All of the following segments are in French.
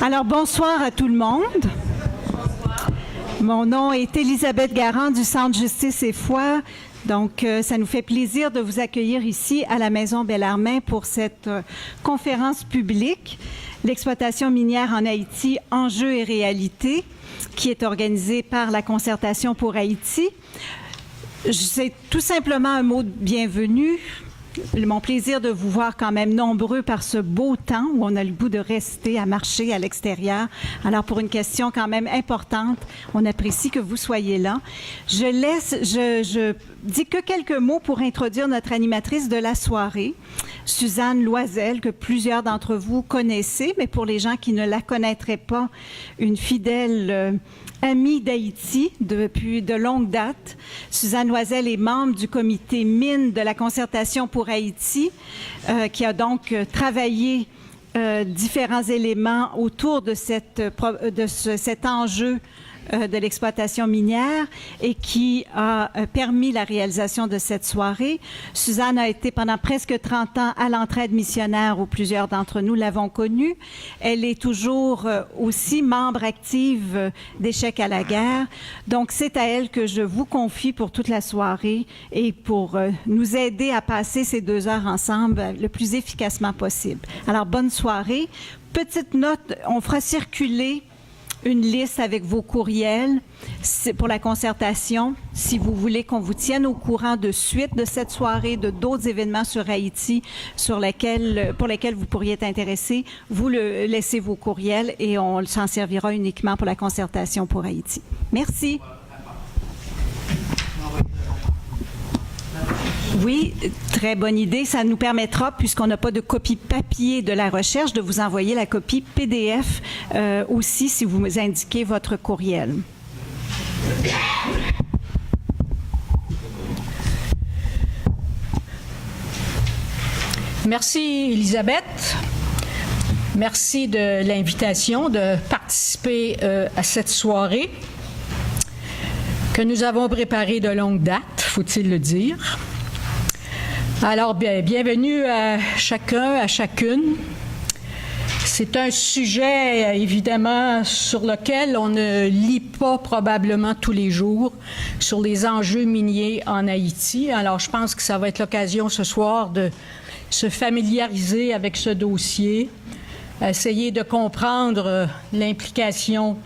Alors, bonsoir à tout le monde. Mon nom est Élisabeth Garand du Centre Justice et Foi. Donc, ça nous fait plaisir de vous accueillir ici à la Maison Bellarmine pour cette conférence publique, l'exploitation minière en Haïti, enjeux et réalités, qui est organisée par la Concertation pour Haïti. C'est tout simplement un mot de bienvenue. Mon plaisir de vous voir quand même nombreux par ce beau temps où on a le goût de rester à marcher à l'extérieur. Alors, pour une question quand même importante, on apprécie que vous soyez là. Je dis que quelques mots pour introduire notre animatrice de la soirée, Suzanne Loisel, que plusieurs d'entre vous connaissez, mais pour les gens qui ne la connaîtraient pas, une fidèle amie d'Haïti depuis de longue date. Suzanne Loisel est membre du comité mine de la Concertation pour Haïti, qui a donc travaillé différents éléments autour de cet enjeu de l'exploitation minière et qui a permis la réalisation de cette soirée. Suzanne a été pendant presque 30 ans à l'entraide missionnaire où plusieurs d'entre nous l'avons connue. Elle est toujours aussi membre active d'Échec à la guerre. Donc, c'est à elle que je vous confie pour toute la soirée et pour nous aider à passer ces 2 heures ensemble le plus efficacement possible. Alors, bonne soirée. Petite note, on fera circuler une liste avec vos courriels pour la concertation. Si vous voulez qu'on vous tienne au courant de suite de cette soirée, de d'autres événements sur Haïti pour lesquels vous pourriez être intéressé, vous laissez vos courriels et on s'en servira uniquement pour la concertation pour Haïti. Merci. Oui, très bonne idée. Ça nous permettra, puisqu'on n'a pas de copie papier de la recherche, de vous envoyer la copie PDF aussi si vous indiquez votre courriel. Merci, Élisabeth. Merci de l'invitation de participer à cette soirée que nous avons préparée de longue date, faut-il le dire. Alors, bienvenue à chacun, à chacune. C'est un sujet, évidemment, sur lequel on ne lit pas probablement tous les jours, sur les enjeux miniers en Haïti. Alors, je pense que ça va être l'occasion ce soir de se familiariser avec ce dossier, essayer de comprendre l'implication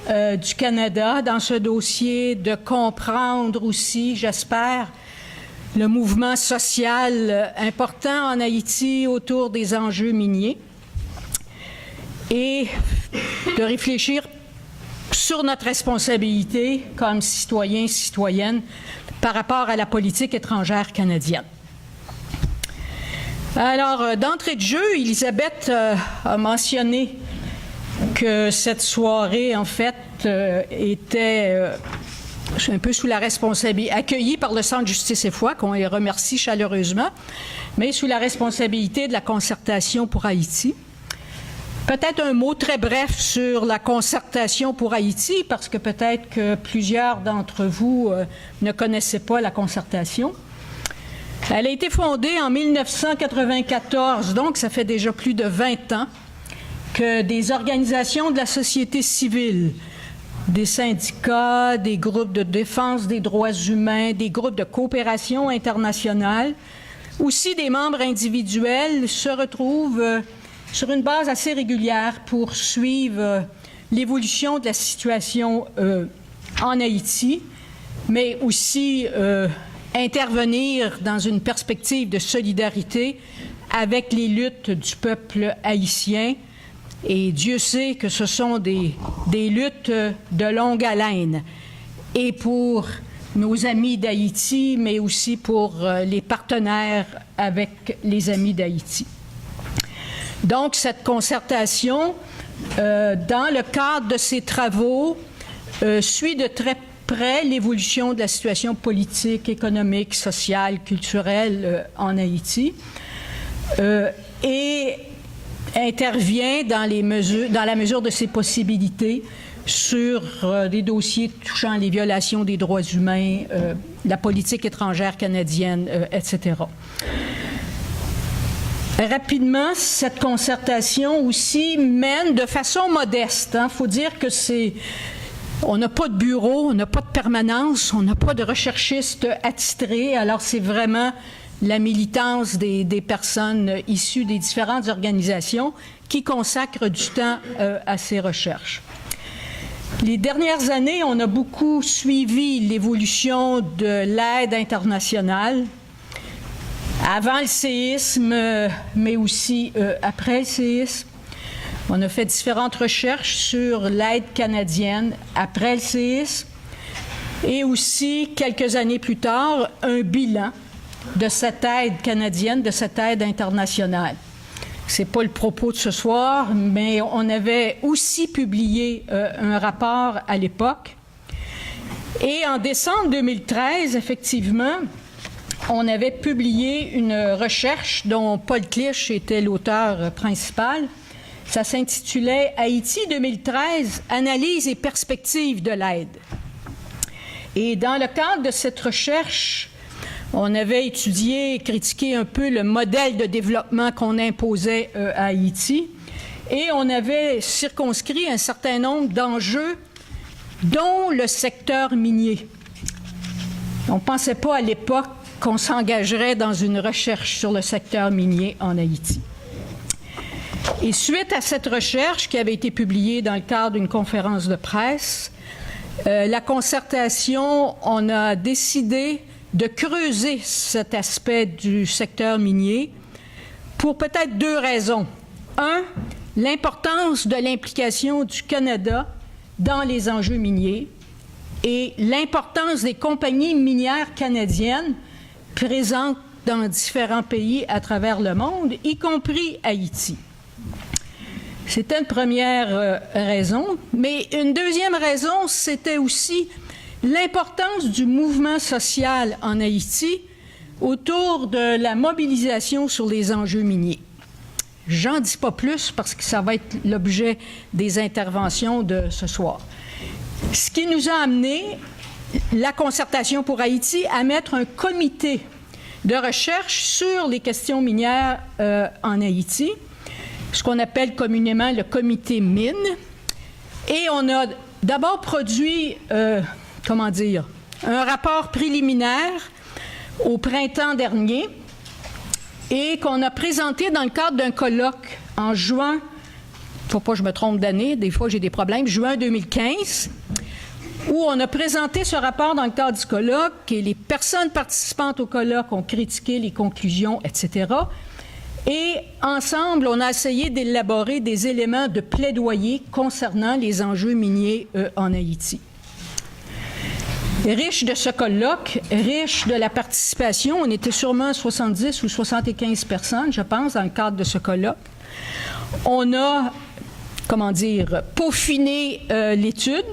du Canada dans ce dossier, de comprendre aussi, j'espère, le mouvement social important en Haïti autour des enjeux miniers et de réfléchir sur notre responsabilité comme citoyens, citoyennes par rapport à la politique étrangère canadienne. Alors, d'entrée de jeu, Élisabeth a mentionné que cette soirée, en fait, était un peu sous la responsabilité, accueillie par le Centre Justice et Foi, qu'on les remercie chaleureusement, mais sous la responsabilité de la Concertation pour Haïti. Peut-être un mot très bref sur la Concertation pour Haïti, parce que peut-être que plusieurs d'entre vous ne connaissaient pas la Concertation. Elle a été fondée en 1994, donc ça fait déjà plus de 20 ans que des organisations de la société civile, des syndicats, des groupes de défense des droits humains, des groupes de coopération internationale, aussi des membres individuels se retrouvent sur une base assez régulière pour suivre l'évolution de la situation en Haïti, mais aussi intervenir dans une perspective de solidarité avec les luttes du peuple haïtien. Et Dieu sait que ce sont des luttes de longue haleine, et pour nos amis d'Haïti, mais aussi pour les partenaires avec les amis d'Haïti. Donc, cette concertation, dans le cadre de ses travaux, suit de très près l'évolution de la situation politique, économique, sociale, culturelle en Haïti, et intervient dans la mesure de ses possibilités sur des dossiers touchant les violations des droits humains, la politique étrangère canadienne, etc. Rapidement, cette concertation aussi mène de façon modeste. Il faut dire que on n'a pas de bureau, on n'a pas de permanence, on n'a pas de recherchistes attitrés. Alors, c'est vraiment la militance des personnes issues des différentes organisations qui consacrent du temps à ces recherches. Les dernières années, on a beaucoup suivi l'évolution de l'aide internationale, avant le séisme, mais aussi après le séisme. On a fait différentes recherches sur l'aide canadienne après le séisme et aussi, quelques années plus tard, un bilan de cette aide canadienne, de cette aide internationale. Ce n'est pas le propos de ce soir, mais on avait aussi publié un rapport à l'époque. Et en décembre 2013, effectivement, on avait publié une recherche dont Paul Clich était l'auteur principal. Ça s'intitulait « Haïti 2013, analyse et perspectives de l'aide ». Et dans le cadre de cette recherche, on avait étudié et critiqué un peu le modèle de développement qu'on imposait à Haïti et on avait circonscrit un certain nombre d'enjeux, dont le secteur minier. On ne pensait pas à l'époque qu'on s'engagerait dans une recherche sur le secteur minier en Haïti. Et suite à cette recherche qui avait été publiée dans le cadre d'une conférence de presse, la concertation, on a décidé de creuser cet aspect du secteur minier pour peut-être deux raisons. Un, l'importance de l'implication du Canada dans les enjeux miniers et l'importance des compagnies minières canadiennes présentes dans différents pays à travers le monde, y compris Haïti. C'était une première raison, mais une deuxième raison, c'était aussi l'importance du mouvement social en Haïti autour de la mobilisation sur les enjeux miniers. J'en dis pas plus parce que ça va être l'objet des interventions de ce soir. Ce qui nous a amené, la concertation pour Haïti, à mettre un comité de recherche sur les questions minières en Haïti, ce qu'on appelle communément le comité mine. Et on a d'abord produit, un rapport préliminaire au printemps dernier et qu'on a présenté dans le cadre d'un colloque en juin, il ne faut pas que je me trompe d'année, des fois j'ai des problèmes, juin 2015, où on a présenté ce rapport dans le cadre du colloque et les personnes participantes au colloque ont critiqué les conclusions, etc. Et ensemble, on a essayé d'élaborer des éléments de plaidoyer concernant les enjeux miniers en Haïti. Riche de ce colloque, riche de la participation, on était sûrement 70 ou 75 personnes, je pense, dans le cadre de ce colloque. On a, peaufiné l'étude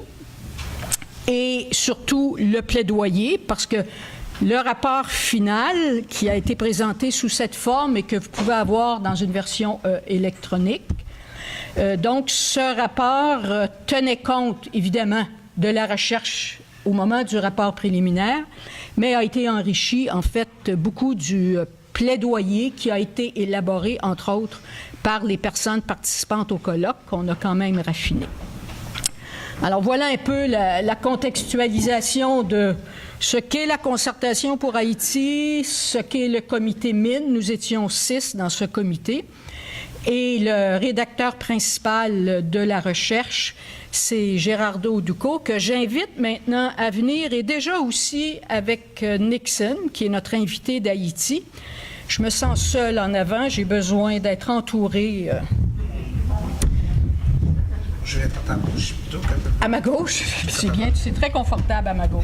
et surtout le plaidoyer, parce que le rapport final qui a été présenté sous cette forme et que vous pouvez avoir dans une version électronique, donc ce rapport tenait compte évidemment de la recherche au moment du rapport préliminaire, mais a été enrichi, en fait, beaucoup du plaidoyer qui a été élaboré, entre autres, par les personnes participantes au colloque, qu'on a quand même raffiné. Alors, voilà un peu la contextualisation de ce qu'est la concertation pour Haïti, ce qu'est le comité mine. Nous étions 6 dans ce comité. Et le rédacteur principal de la recherche, c'est Gerardo Ducot, que j'invite maintenant à venir, et déjà aussi avec Nixon, qui est notre invité d'Haïti. Je me sens seule en avant, j'ai besoin d'être entourée. Je vais être à ta gauche plutôt qu'à ta... À ma gauche, c'est bien, c'est très confortable à ma gauche.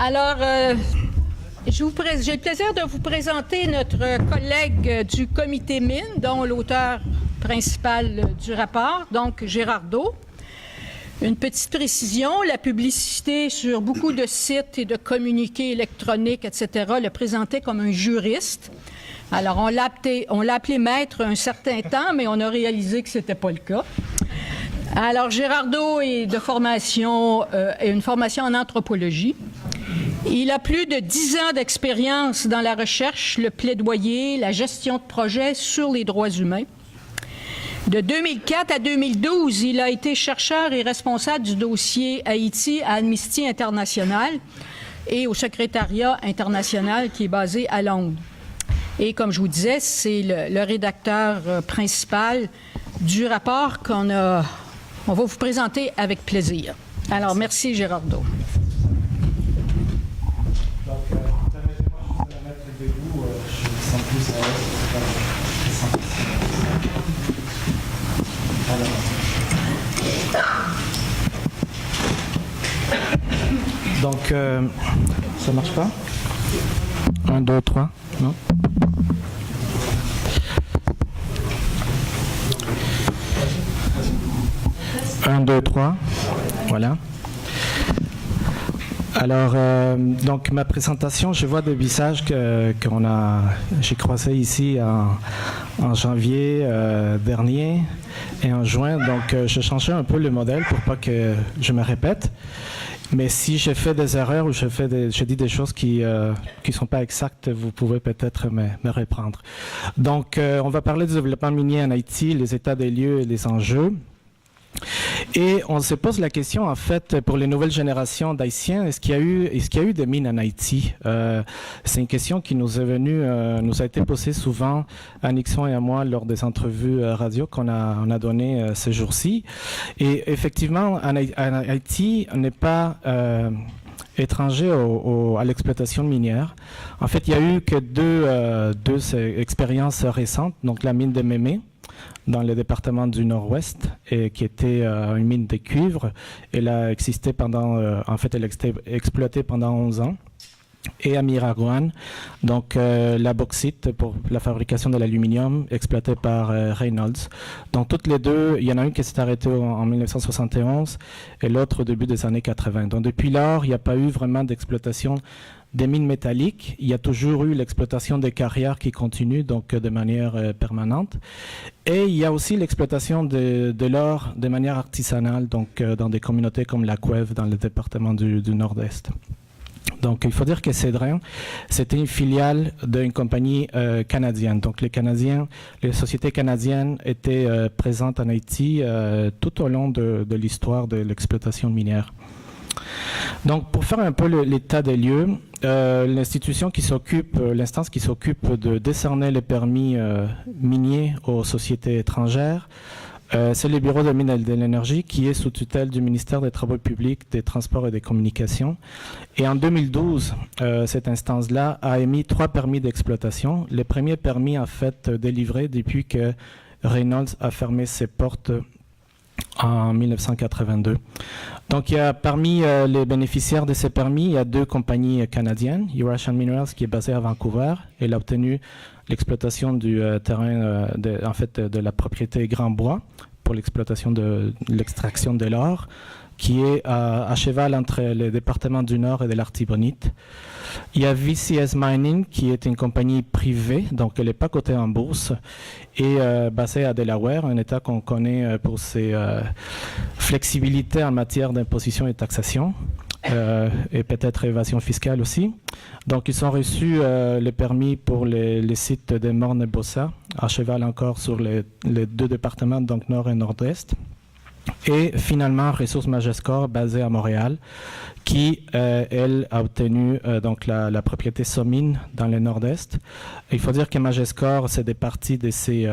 Alors, j'ai le plaisir de vous présenter notre collègue du comité mine, dont l'auteur principal du rapport, donc Gerardo. Une petite précision, la publicité sur beaucoup de sites et de communiqués électroniques, etc., le présentait comme un juriste. Alors, on l'a appelé maître un certain temps, mais on a réalisé que ce n'était pas le cas. Alors, Gerardo est de formation, une formation en anthropologie. Il a plus de 10 ans d'expérience dans la recherche, le plaidoyer, la gestion de projets sur les droits humains. De 2004 à 2012, il a été chercheur et responsable du dossier Haïti à Amnesty International et au secrétariat international qui est basé à Londres. Et comme je vous disais, c'est le rédacteur principal du rapport on va vous présenter avec plaisir. Alors, merci Gérardo. Donc, permettez-moi juste de la mettre debout. Je me sens plus à l'aise. Donc, ça marche pas? 1, 2, 3, non? Un, deux, trois, voilà. Alors, donc ma présentation, je vois des visages j'ai croisés ici en janvier dernier et en juin. Donc, je changeais un peu le modèle pour pas que je me répète. Mais si j'ai fait des erreurs ou je dis des choses qui sont pas exactes, vous pouvez peut-être me reprendre. Donc, on va parler du développement minier en Haïti, les états des lieux et les enjeux. Et on se pose la question, en fait, pour les nouvelles générations d'Haïtiens, est-ce qu'il y a eu des mines en Haïti? C'est une question qui nous a été posée souvent à Nixon et à moi lors des entrevues radio qu'on a données ces jours-ci. Et effectivement, en Haïti, on n'est pas étranger à l'exploitation minière. En fait, il n'y a eu que deux expériences récentes, donc la mine de Mémé, dans le département du Nord-Ouest, et qui était une mine de cuivre. Elle a existé elle a été exploitée pendant 11 ans. Et à Miragoâne, donc la bauxite pour la fabrication de l'aluminium exploitée par Reynolds. Donc toutes les deux, il y en a une qui s'est arrêtée en 1971 et l'autre au début des années 80. Donc depuis lors, il n'y a pas eu vraiment d'exploitation des mines métalliques. Il y a toujours eu l'exploitation des carrières qui continue, donc de manière permanente. Et il y a aussi l'exploitation de l'or de manière artisanale, donc dans des communautés comme la Couève, dans le département du Nord-Est. Donc, il faut dire que Cédrin, c'était une filiale d'une compagnie canadienne. Donc, les sociétés canadiennes étaient présentes en Haïti tout au long de l'histoire de l'exploitation minière. Donc, pour faire un peu l'état des lieux, l'instance qui s'occupe de décerner les permis miniers aux sociétés étrangères, c'est le Bureau de mines et de l'énergie qui est sous tutelle du ministère des Travaux publics, des Transports et des Communications. Et en 2012, cette instance-là a émis 3 permis d'exploitation. Les premiers permis, en fait, délivrés depuis que Reynolds a fermé ses portes en 1982. Donc, il y a parmi les bénéficiaires de ces permis, il y a 2 compagnies canadiennes, Eurasian Minerals qui est basée à Vancouver. Elle a obtenu l'exploitation du terrain, de la propriété Grand Bois pour l'exploitation de l'extraction de l'or, qui est à cheval entre les départements du Nord et de l'Artibonite. Il y a VCS Mining, qui est une compagnie privée, donc elle n'est pas cotée en bourse, et basée à Delaware, un État qu'on connaît pour ses flexibilités en matière d'imposition et taxation, et peut-être évasion fiscale aussi. Donc, ils ont reçu les permis pour les sites de Morne et Bossa, à cheval encore sur les 2 départements, donc Nord et Nord-Est. Et finalement, Ressources Majescor, basée à Montréal, qui, elle, a obtenu donc la propriété Somine dans le Nord-Est. Il faut dire que Majescor, c'est des parties de ses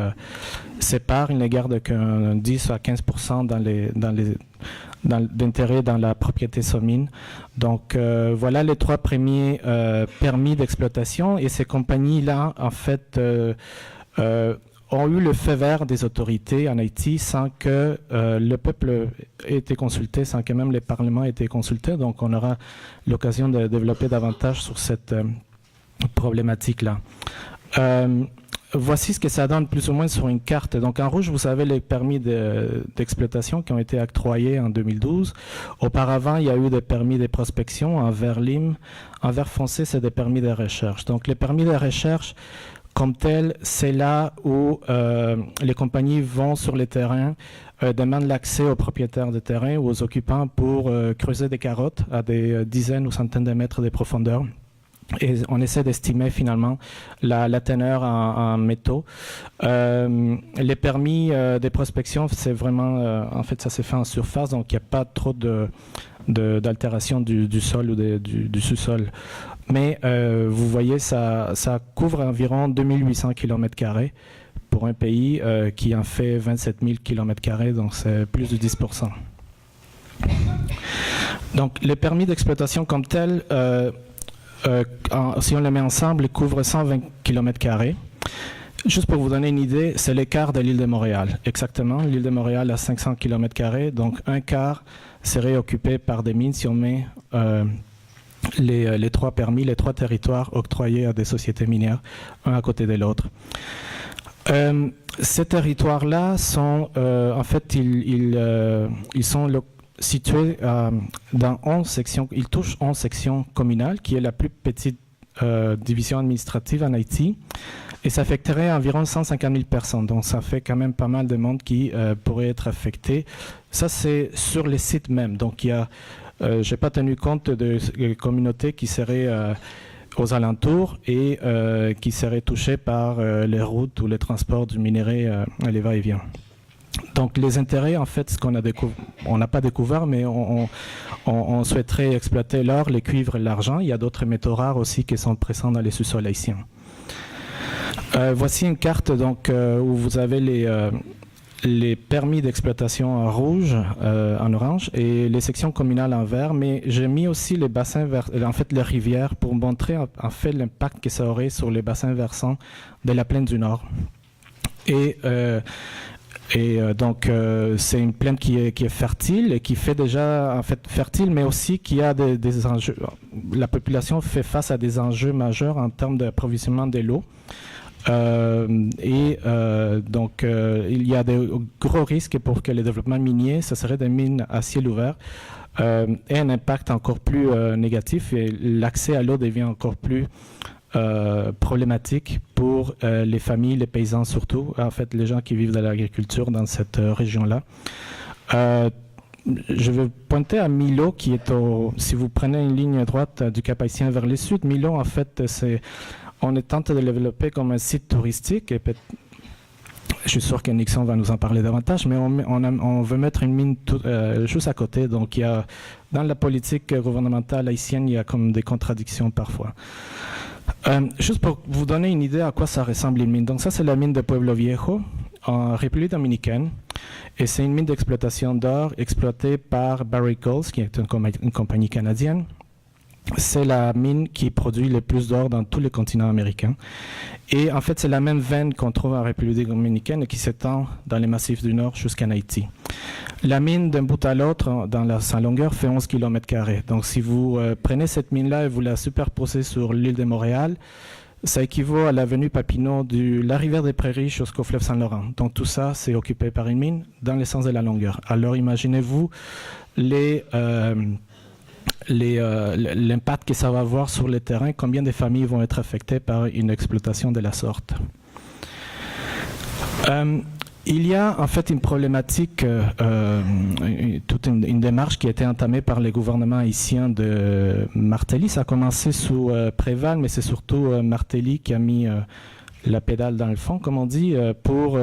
parts. Il ne garde qu'un 10 à 15% d'intérêt dans la propriété Somine. Donc, voilà les 3 premiers permis d'exploitation. Et ces compagnies-là, en fait, ont eu le feu vert des autorités en Haïti sans que le peuple ait été consulté, sans que même les parlements aient été consultés. Donc, on aura l'occasion de développer davantage sur cette problématique-là. Voici ce que ça donne plus ou moins sur une carte. Donc, en rouge, vous avez les permis d'exploitation qui ont été octroyés en 2012. Auparavant, il y a eu des permis de prospection. En vert lime, en vert foncé, c'est des permis de recherche. Donc, les permis de recherche comme tel, c'est là où les compagnies vont sur les terrains, demandent l'accès aux propriétaires de terrain ou aux occupants pour creuser des carottes à des dizaines ou centaines de mètres de profondeur. Et on essaie d'estimer finalement la teneur en métaux. Les permis de prospection, c'est vraiment, en fait, ça s'est fait en surface, donc il n'y a pas trop d'altération du sol ou du sous-sol. Mais vous voyez, ça couvre environ 2800 km² pour un pays qui en fait 27 000 km², donc c'est plus de 10%. Donc les permis d'exploitation comme tels, si on les met ensemble, ils couvrent 120 km². Juste pour vous donner une idée, c'est l'écart de l'île de Montréal. Exactement, l'île de Montréal a 500 km², donc un quart serait occupé par des mines si on met les trois permis, les trois territoires octroyés à des sociétés minières, un à côté de l'autre. Ces territoires-là sont, en fait, ils sont situés dans 11 sections, ils touchent 11 sections communales, qui est la plus petite division administrative en Haïti, et ça affecterait environ 150 000 personnes, donc ça fait quand même pas mal de monde qui pourrait être affecté. Ça, c'est sur les sites même, donc il y a, je n'ai pas tenu compte de communautés qui seraient aux alentours et qui seraient touchées par les routes ou les transports du minerai, les va-et-vient. Donc les intérêts, en fait, ce qu'on a on n'a pas découvert, mais on souhaiterait exploiter l'or, les cuivres et l'argent. Il y a d'autres métaux rares aussi qui sont présents dans les sous-sols haïtiens. Voici une carte donc, où vous avez les permis d'exploitation en rouge, en orange, et les sections communales en vert, mais j'ai mis aussi les bassins, en fait les rivières, pour montrer en fait l'impact que ça aurait sur les bassins versants de la plaine du Nord. Donc, c'est une plaine qui est fertile et qui fait déjà, en fait, fertile, mais aussi qui a des enjeux. La population fait face à des enjeux majeurs en termes d'approvisionnement de l'eau. Donc, il y a de gros risques pour que le développement minier, ce serait des mines à ciel ouvert, ait un impact encore plus négatif et l'accès à l'eau devient encore plus problématique pour les familles, les paysans surtout, en fait les gens qui vivent de l'agriculture dans cette région-là. Je vais pointer à Milo qui est si vous prenez une ligne droite du Cap-Haïtien vers le sud, Milo en fait on est tenté de le développer comme un site touristique et je suis sûr que Nixon va nous en parler davantage, mais on veut mettre une mine juste à côté. Donc, il y a, dans la politique gouvernementale haïtienne, il y a comme des contradictions parfois. Juste pour vous donner une idée à quoi ça ressemble une mine. Donc, ça, c'est la mine de Pueblo Viejo, en République dominicaine. Et c'est une mine d'exploitation d'or exploitée par Barrick Gold, qui est une compagnie canadienne. C'est la mine qui produit le plus d'or dans tous les continents américains. Et en fait, c'est la même veine qu'on trouve en République dominicaine et qui s'étend dans les massifs du Nord jusqu'en Haïti. La mine, d'un bout à l'autre, dans sa longueur, fait 11 km². Donc, si vous prenez cette mine-là et vous la superposez sur l'île de Montréal, ça équivaut à l'avenue Papineau de la rivière des Prairies jusqu'au fleuve Saint-Laurent. Donc, tout ça, c'est occupé par une mine dans le sens de la longueur. Alors, imaginez-vous l'impact que ça va avoir sur le terrain, combien de familles vont être affectées par une exploitation de la sorte. Il y a en fait une problématique, toute une démarche qui a été entamée par les gouvernements haïtiens de Martelly. Ça a commencé sous Préval, mais c'est surtout Martelly qui a mis la pédale dans le fond, comme on dit, pour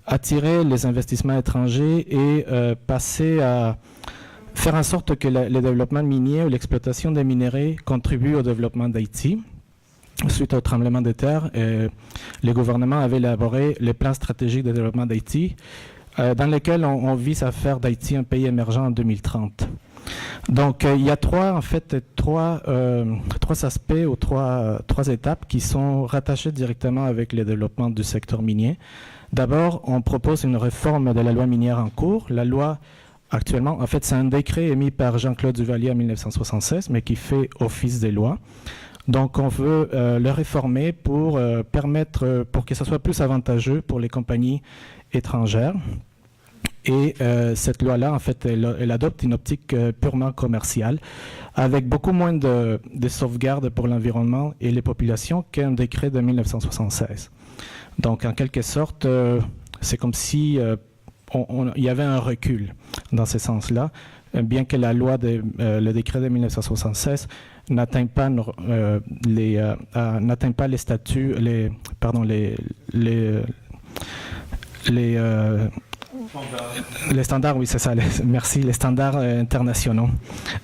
attirer les investissements étrangers et passer à faire en sorte que le développement minier ou l'exploitation des minerais contribue au développement d'Haïti. Suite au tremblement de terre, le gouvernement avait élaboré les plans stratégiques de développement d'Haïti, dans lesquels on vise à faire d'Haïti un pays émergent en 2030. Donc, il y a trois aspects ou trois étapes qui sont rattachées directement avec le développement du secteur minier. D'abord, on propose une réforme de la loi minière en cours. La loi actuellement, en fait, c'est un décret émis par Jean-Claude Duvalier en 1976, mais qui fait office de loi. Donc, on veut le réformer pour permettre, pour que ce soit plus avantageux pour les compagnies étrangères. Et cette loi-là, en fait, elle adopte une optique purement commerciale, avec beaucoup moins de sauvegardes pour l'environnement et les populations qu'un décret de 1976. Donc, en quelque sorte, c'est comme si il y avait un recul dans ce sens-là, bien que la loi, le décret de 1976 n'atteint pas les statuts, les standards, oui, c'est ça, merci, les standards internationaux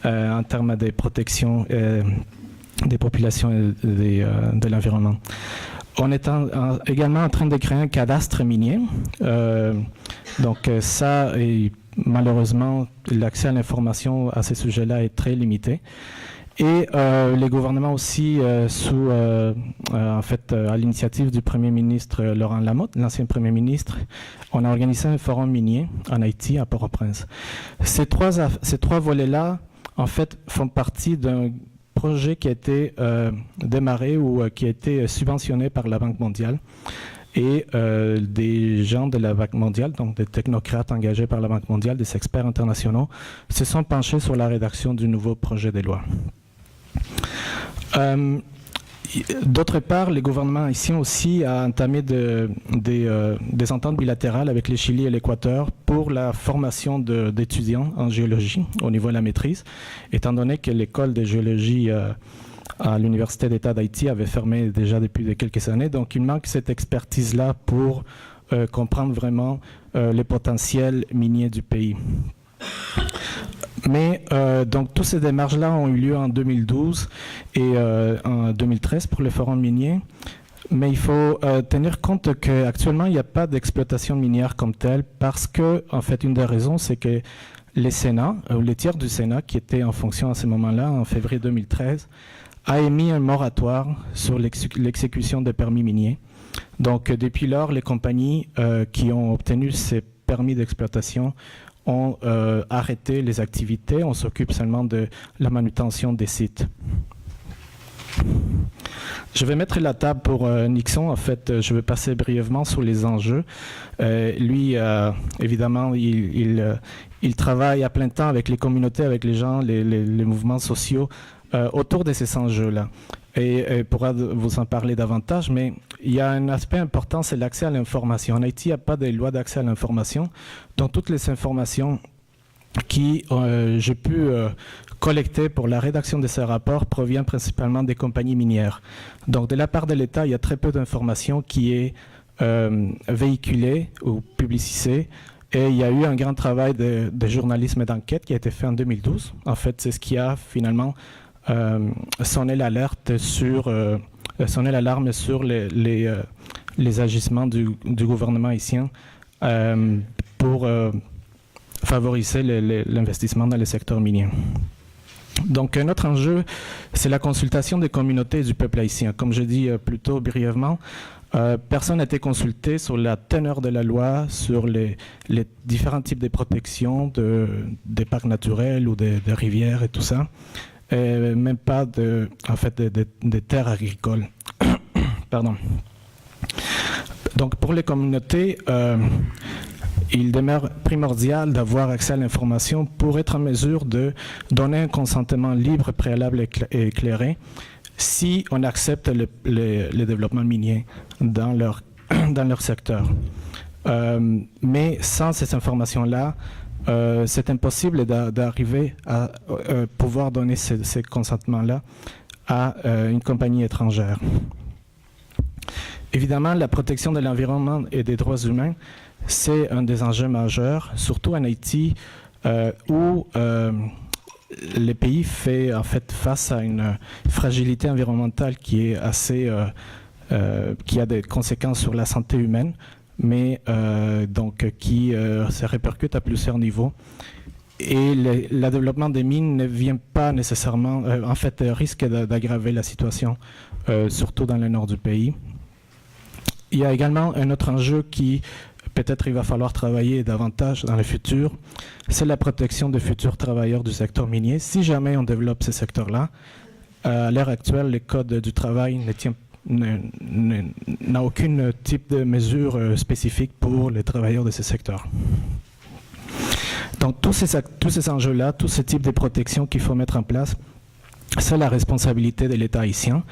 en termes de protection des populations et de l'environnement. On est également en train de créer un cadastre minier. Donc ça, et malheureusement, l'accès à l'information à ces sujets-là est très limité. Et les gouvernements aussi, en fait, à l'initiative du Premier ministre Laurent Lamotte, l'ancien Premier ministre, on a organisé un forum minier en Haïti, à Port-au-Prince. Ces trois volets-là, en fait, font partie d'un projet qui a été démarré ou qui a été subventionné par la Banque mondiale. Et des gens de la Banque mondiale, donc des technocrates engagés par la Banque mondiale, des experts internationaux, se sont penchés sur la rédaction du nouveau projet de loi. D'autre part, le gouvernement haïtien aussi a entamé des ententes bilatérales avec le Chili et l'Équateur pour la formation d'étudiants en géologie au niveau de la maîtrise, étant donné que l'école de géologie à l'Université d'État d'Haïti avait fermé déjà depuis quelques années. Donc, il manque cette expertise-là pour comprendre vraiment les potentiels miniers du pays. Mais donc toutes ces démarches-là ont eu lieu en 2012 et en 2013 pour le forum minier. Mais il faut tenir compte qu'actuellement, il n'y a pas d'exploitation minière comme telle parce que, en fait, une des raisons, c'est que les Sénats, ou les tiers du Sénat, qui étaient en fonction à ce moment-là, en février 2013, a émis un moratoire sur l'exécution des permis miniers. Donc, depuis lors, les compagnies qui ont obtenu ces permis d'exploitation ont arrêté les activités. On s'occupe seulement de la manutention des sites. Je vais mettre la table pour Nixon. En fait, je vais passer brièvement sur les enjeux. Lui, évidemment, il travaille à plein temps avec les communautés, avec les gens, les mouvements sociaux autour de ces enjeux-là. Et pourra vous en parler davantage, mais il y a un aspect important, c'est l'accès à l'information. En Haïti, il n'y a pas de loi d'accès à l'information. Donc, toutes les informations qui j'ai pu collecter pour la rédaction de ces rapports proviennent principalement des compagnies minières. Donc, de la part de l'État, il y a très peu d'informations qui est véhiculée ou publicisée. Et il y a eu un grand travail de journalisme et d'enquête qui a été fait en 2012. En fait, c'est ce qui a finalement sonné l'alarme sur les agissements du gouvernement haïtien pour favoriser l'investissement dans le secteur minier. Donc, un autre enjeu, c'est la consultation des communautés et du peuple haïtien. Comme je dis plus tôt brièvement, personne n'a été consulté sur la teneur de la loi, sur les différents types de protection des parcs naturels ou des rivières et tout ça. Et même pas des terres agricoles. Pardon. Donc, pour les communautés, il demeure primordial d'avoir accès à l'information pour être en mesure de donner un consentement libre, préalable et éclairé si on accepte le développement minier dans leur secteur. Mais sans ces informations-là, c'est impossible d'arriver à pouvoir donner ces consentements-là à une compagnie étrangère. Évidemment, la protection de l'environnement et des droits humains, c'est un des enjeux majeurs, surtout en Haïti, où le pays fait en fait face à une fragilité environnementale qui est assez, qui a des conséquences sur la santé humaine, mais donc qui se répercute à plusieurs niveaux. Et le développement des mines ne vient pas nécessairement, en fait, risque d'aggraver la situation, surtout dans le nord du pays. Il y a également un autre enjeu qui, peut-être il va falloir travailler davantage dans le futur, c'est la protection des futurs travailleurs du secteur minier. Si jamais on développe ce secteur-là, à l'heure actuelle, le Code du travail n'a aucun type de mesure spécifique pour les travailleurs de ce secteur. Donc tous ces enjeux-là, tous ces types de protections qu'il faut mettre en place, c'est la responsabilité de l'État haïtien.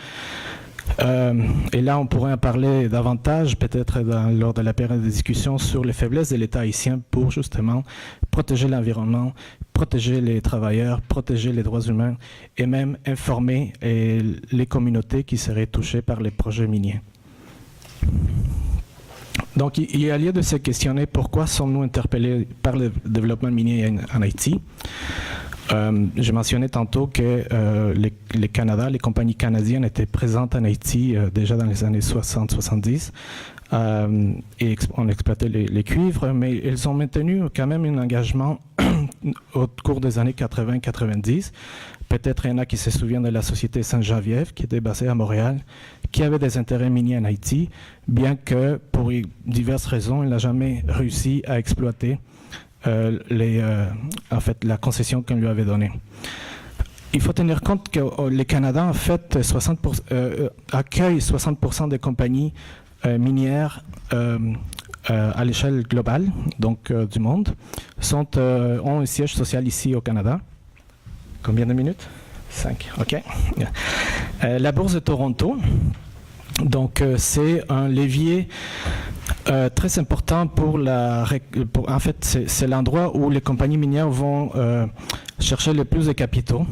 Et là, on pourrait en parler davantage, peut-être lors de la période de discussion, sur les faiblesses de l'État haïtien pour justement protéger l'environnement, protéger les travailleurs, protéger les droits humains et même informer les communautés qui seraient touchées par les projets miniers. Donc, il y a lieu de se questionner pourquoi sommes-nous interpellés par le développement minier en Haïti. J'ai mentionné tantôt que les compagnies canadiennes étaient présentes en Haïti déjà dans les années 60-70 et on exploitait les cuivres, mais ils ont maintenu quand même un engagement au cours des années 80-90. Peut-être il y en a qui se souviennent de la société Sainte-Geneviève qui était basée à Montréal, qui avait des intérêts miniers en Haïti, bien que pour diverses raisons, il n'a jamais réussi à exploiter en fait, la concession qu'on lui avait donnée. Il faut tenir compte que le Canada, en fait, accueille 60% des compagnies minières à l'échelle globale, donc du monde, ont un siège social ici au Canada. Combien de minutes? 5, OK. La bourse de Toronto, donc c'est un levier très important en fait, c'est l'endroit où les compagnies minières vont chercher le plus de capitaux.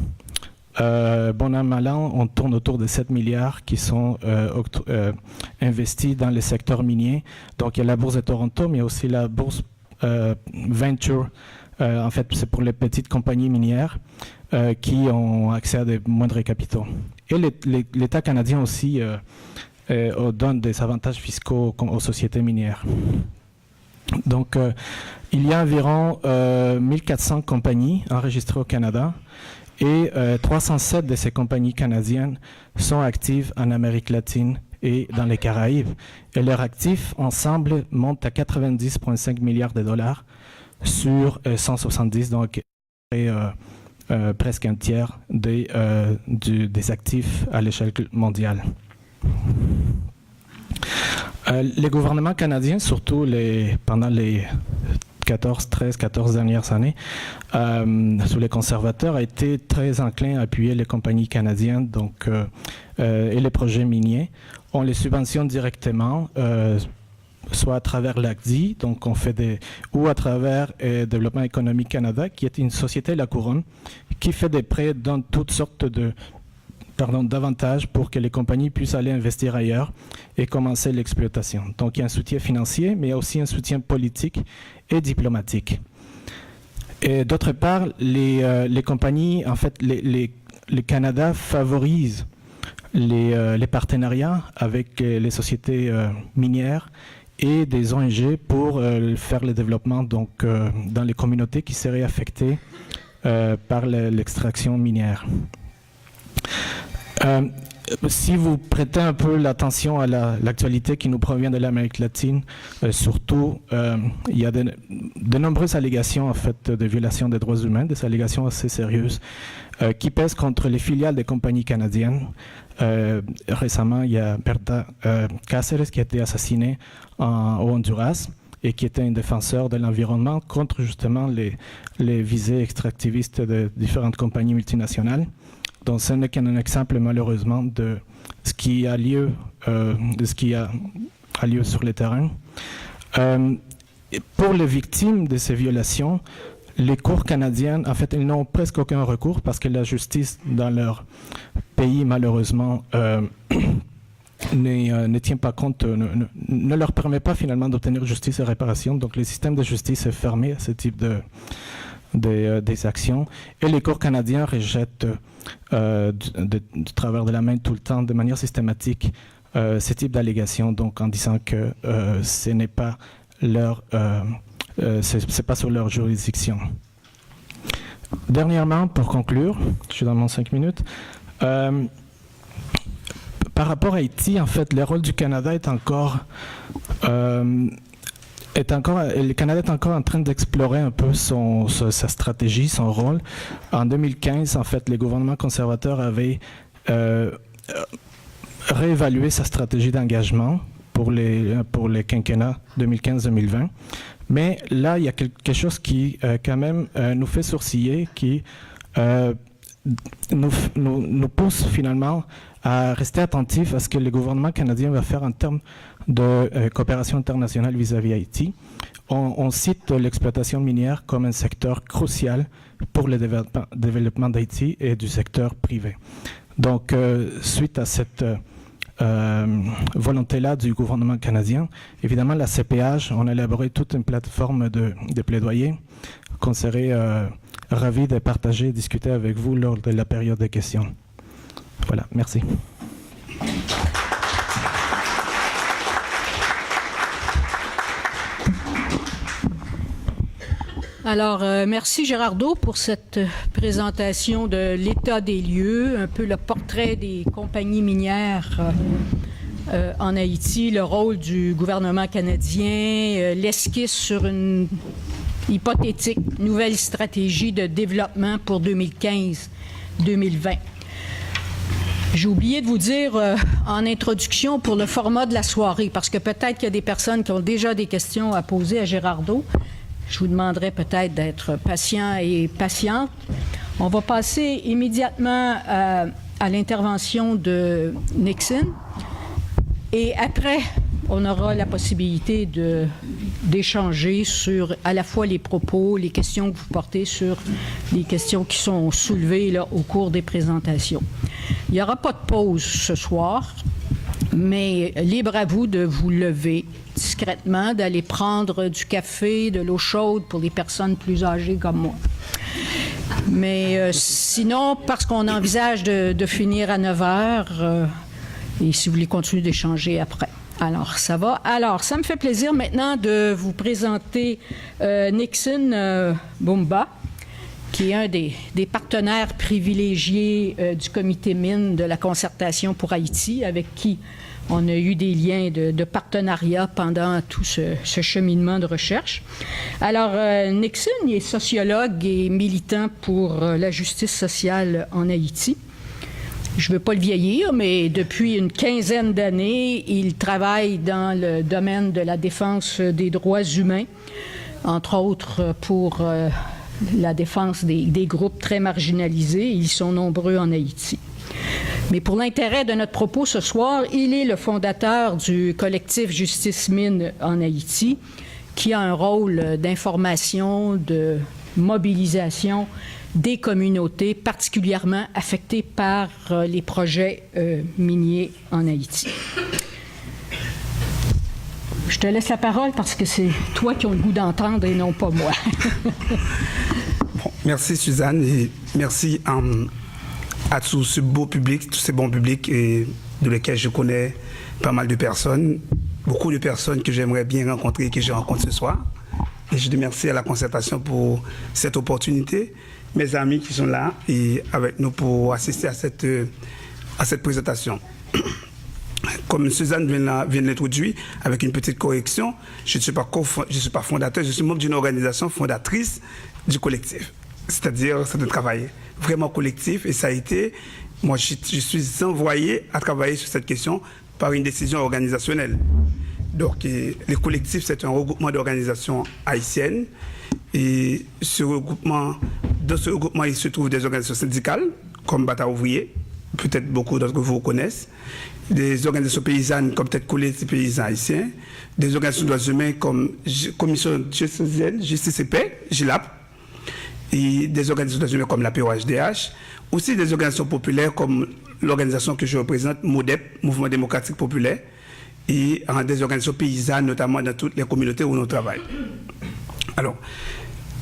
Bon an, mal an, on tourne autour de 7 milliards qui sont investis dans les secteurs miniers. Donc, il y a la bourse de Toronto, mais il y a aussi la bourse Venture. En fait, c'est pour les petites compagnies minières qui ont accès à des moindres capitaux. Et l'État canadien aussi donne des avantages fiscaux aux sociétés minières. Donc, il y a environ 1400 compagnies enregistrées au Canada et 307 de ces compagnies canadiennes sont actives en Amérique latine et dans les Caraïbes. Et leurs actifs, ensemble, montent à 90,5 milliards de dollars sur 170, donc presque un tiers des actifs à l'échelle mondiale. Les gouvernements canadiens, surtout pendant les 14 dernières années, sous les conservateurs, a été très enclin à appuyer les compagnies canadiennes et les projets miniers. On les subventionne directement, soit à travers l'ACDI, donc ou à travers Développement économique Canada, qui est une société de la couronne, qui fait des prêts dans toutes sortes d'avantages pour que les compagnies puissent aller investir ailleurs et commencer l'exploitation. Donc il y a un soutien financier, mais il y a aussi un soutien politique et diplomatique. Et d'autre part, les compagnies, en fait, le Canada favorise les partenariats avec les sociétés minières et des ONG pour faire le développement dans les communautés qui seraient affectées par l'extraction minière. Si vous prêtez un peu l'attention à l'actualité qui nous provient de l'Amérique latine, surtout, il y a de nombreuses allégations en fait, de violation des droits humains, des allégations assez sérieuses, qui pèsent contre les filiales des compagnies canadiennes. Récemment, il y a Berta Cáceres qui a été assassinée au Honduras et qui était un défenseur de l'environnement contre justement les visées extractivistes de différentes compagnies multinationales. Donc, ce n'est qu'un exemple, malheureusement, de ce qui a lieu, sur le terrain. Pour les victimes de ces violations, les cours canadiennes, en fait, ils n'ont presque aucun recours parce que la justice dans leur pays, malheureusement, ne tient pas compte, ne leur permet pas finalement d'obtenir justice et réparation. Donc, le système de justice est fermé à ce type des actions. Et les cours canadiens rejettent du travers de la main tout le temps, de manière systématique, ce type d'allégations, donc en disant que ce n'est pas c'est pas sur leur juridiction. Dernièrement, pour conclure, je suis dans mon 5 minutes, par rapport à Haïti, en fait, le rôle du Canada le Canada est encore en train d'explorer un peu sa stratégie, son rôle. En 2015, en fait, les gouvernements conservateurs avaient réévalué sa stratégie d'engagement pour les quinquennats 2015-2020. Mais là, il y a quelque chose qui, quand même, nous fait sourciller, qui nous pousse finalement à rester attentifs à ce que le gouvernement canadien va faire en termes de coopération internationale vis-à-vis Haïti. On cite l'exploitation minière comme un secteur crucial pour le développement d'Haïti et du secteur privé. Donc, suite à cette volonté-là du gouvernement canadien, évidemment, la CPH, on a élaboré toute une plateforme de plaidoyer qu'on serait ravis de partager et discuter avec vous lors de la période de questions. Voilà, merci. Alors, merci Gérardo pour cette présentation de l'état des lieux, un peu le portrait des compagnies minières en Haïti, le rôle du gouvernement canadien, l'esquisse sur une hypothétique nouvelle stratégie de développement pour 2015-2020. J'ai oublié de vous dire en introduction pour le format de la soirée, parce que peut-être qu'il y a des personnes qui ont déjà des questions à poser à Gérardo. Je vous demanderai peut-être d'être patient et patiente. On va passer immédiatement à l'intervention de Nixon. Et après, on aura la possibilité d'échanger sur à la fois les propos, les questions que vous portez sur les questions qui sont soulevées là, au cours des présentations. Il n'y aura pas de pause ce soir, mais libre à vous de vous lever discrètement, d'aller prendre du café, de l'eau chaude pour les personnes plus âgées comme moi. Mais sinon, parce qu'on envisage de finir à 9 heures, et si vous voulez continuer d'échanger après. Alors, ça va. Alors, ça me fait plaisir maintenant de vous présenter Nixon Bumba, qui est un des partenaires privilégiés du comité mine de la concertation pour Haïti, avec qui on a eu des liens de partenariat pendant tout ce cheminement de recherche. Alors, Nixon, il est sociologue et militant pour la justice sociale en Haïti. Je ne veux pas le vieillir, mais depuis une quinzaine d'années, il travaille dans le domaine de la défense des droits humains, entre autres pour la défense des groupes très marginalisés. Ils sont nombreux en Haïti. Mais pour l'intérêt de notre propos ce soir, il est le fondateur du collectif Justice Mine en Haïti, qui a un rôle d'information, de mobilisation des communautés particulièrement affectées par les projets miniers en Haïti. Je te laisse la parole parce que c'est toi qui as le goût d'entendre et non pas moi. Bon, merci Suzanne et merci à tout ce beau public, tous ces bons publics et de lesquels je connais pas mal de personnes, beaucoup de personnes que j'aimerais bien rencontrer et que je rencontre ce soir. Et je remercie à la concertation pour cette opportunité, mes amis qui sont là et avec nous pour assister à cette présentation. Comme Suzanne vient de l'introduire, avec une petite correction, je ne suis pas fondateur, je suis membre d'une organisation fondatrice du collectif. C'est-à-dire, c'est un travail vraiment collectif et ça a été, moi je suis envoyé à travailler sur cette question par une décision organisationnelle. Donc, le collectif, c'est un regroupement d'organisations haïtiennes et dans ce regroupement, il se trouve des organisations syndicales, comme Bata Ouvrier, peut-être beaucoup d'entre vous connaissent, des organisations paysannes comme peut-être Collectif Paysans Haïtiens, des organisations de droits humains comme Commission Justice et Paix, GILAP, et des organisations de droits humains comme la POHDH, aussi des organisations populaires comme l'organisation que je représente, MODEP, Mouvement démocratique populaire, et des organisations paysannes, notamment dans toutes les communautés où nous travaillons. Alors,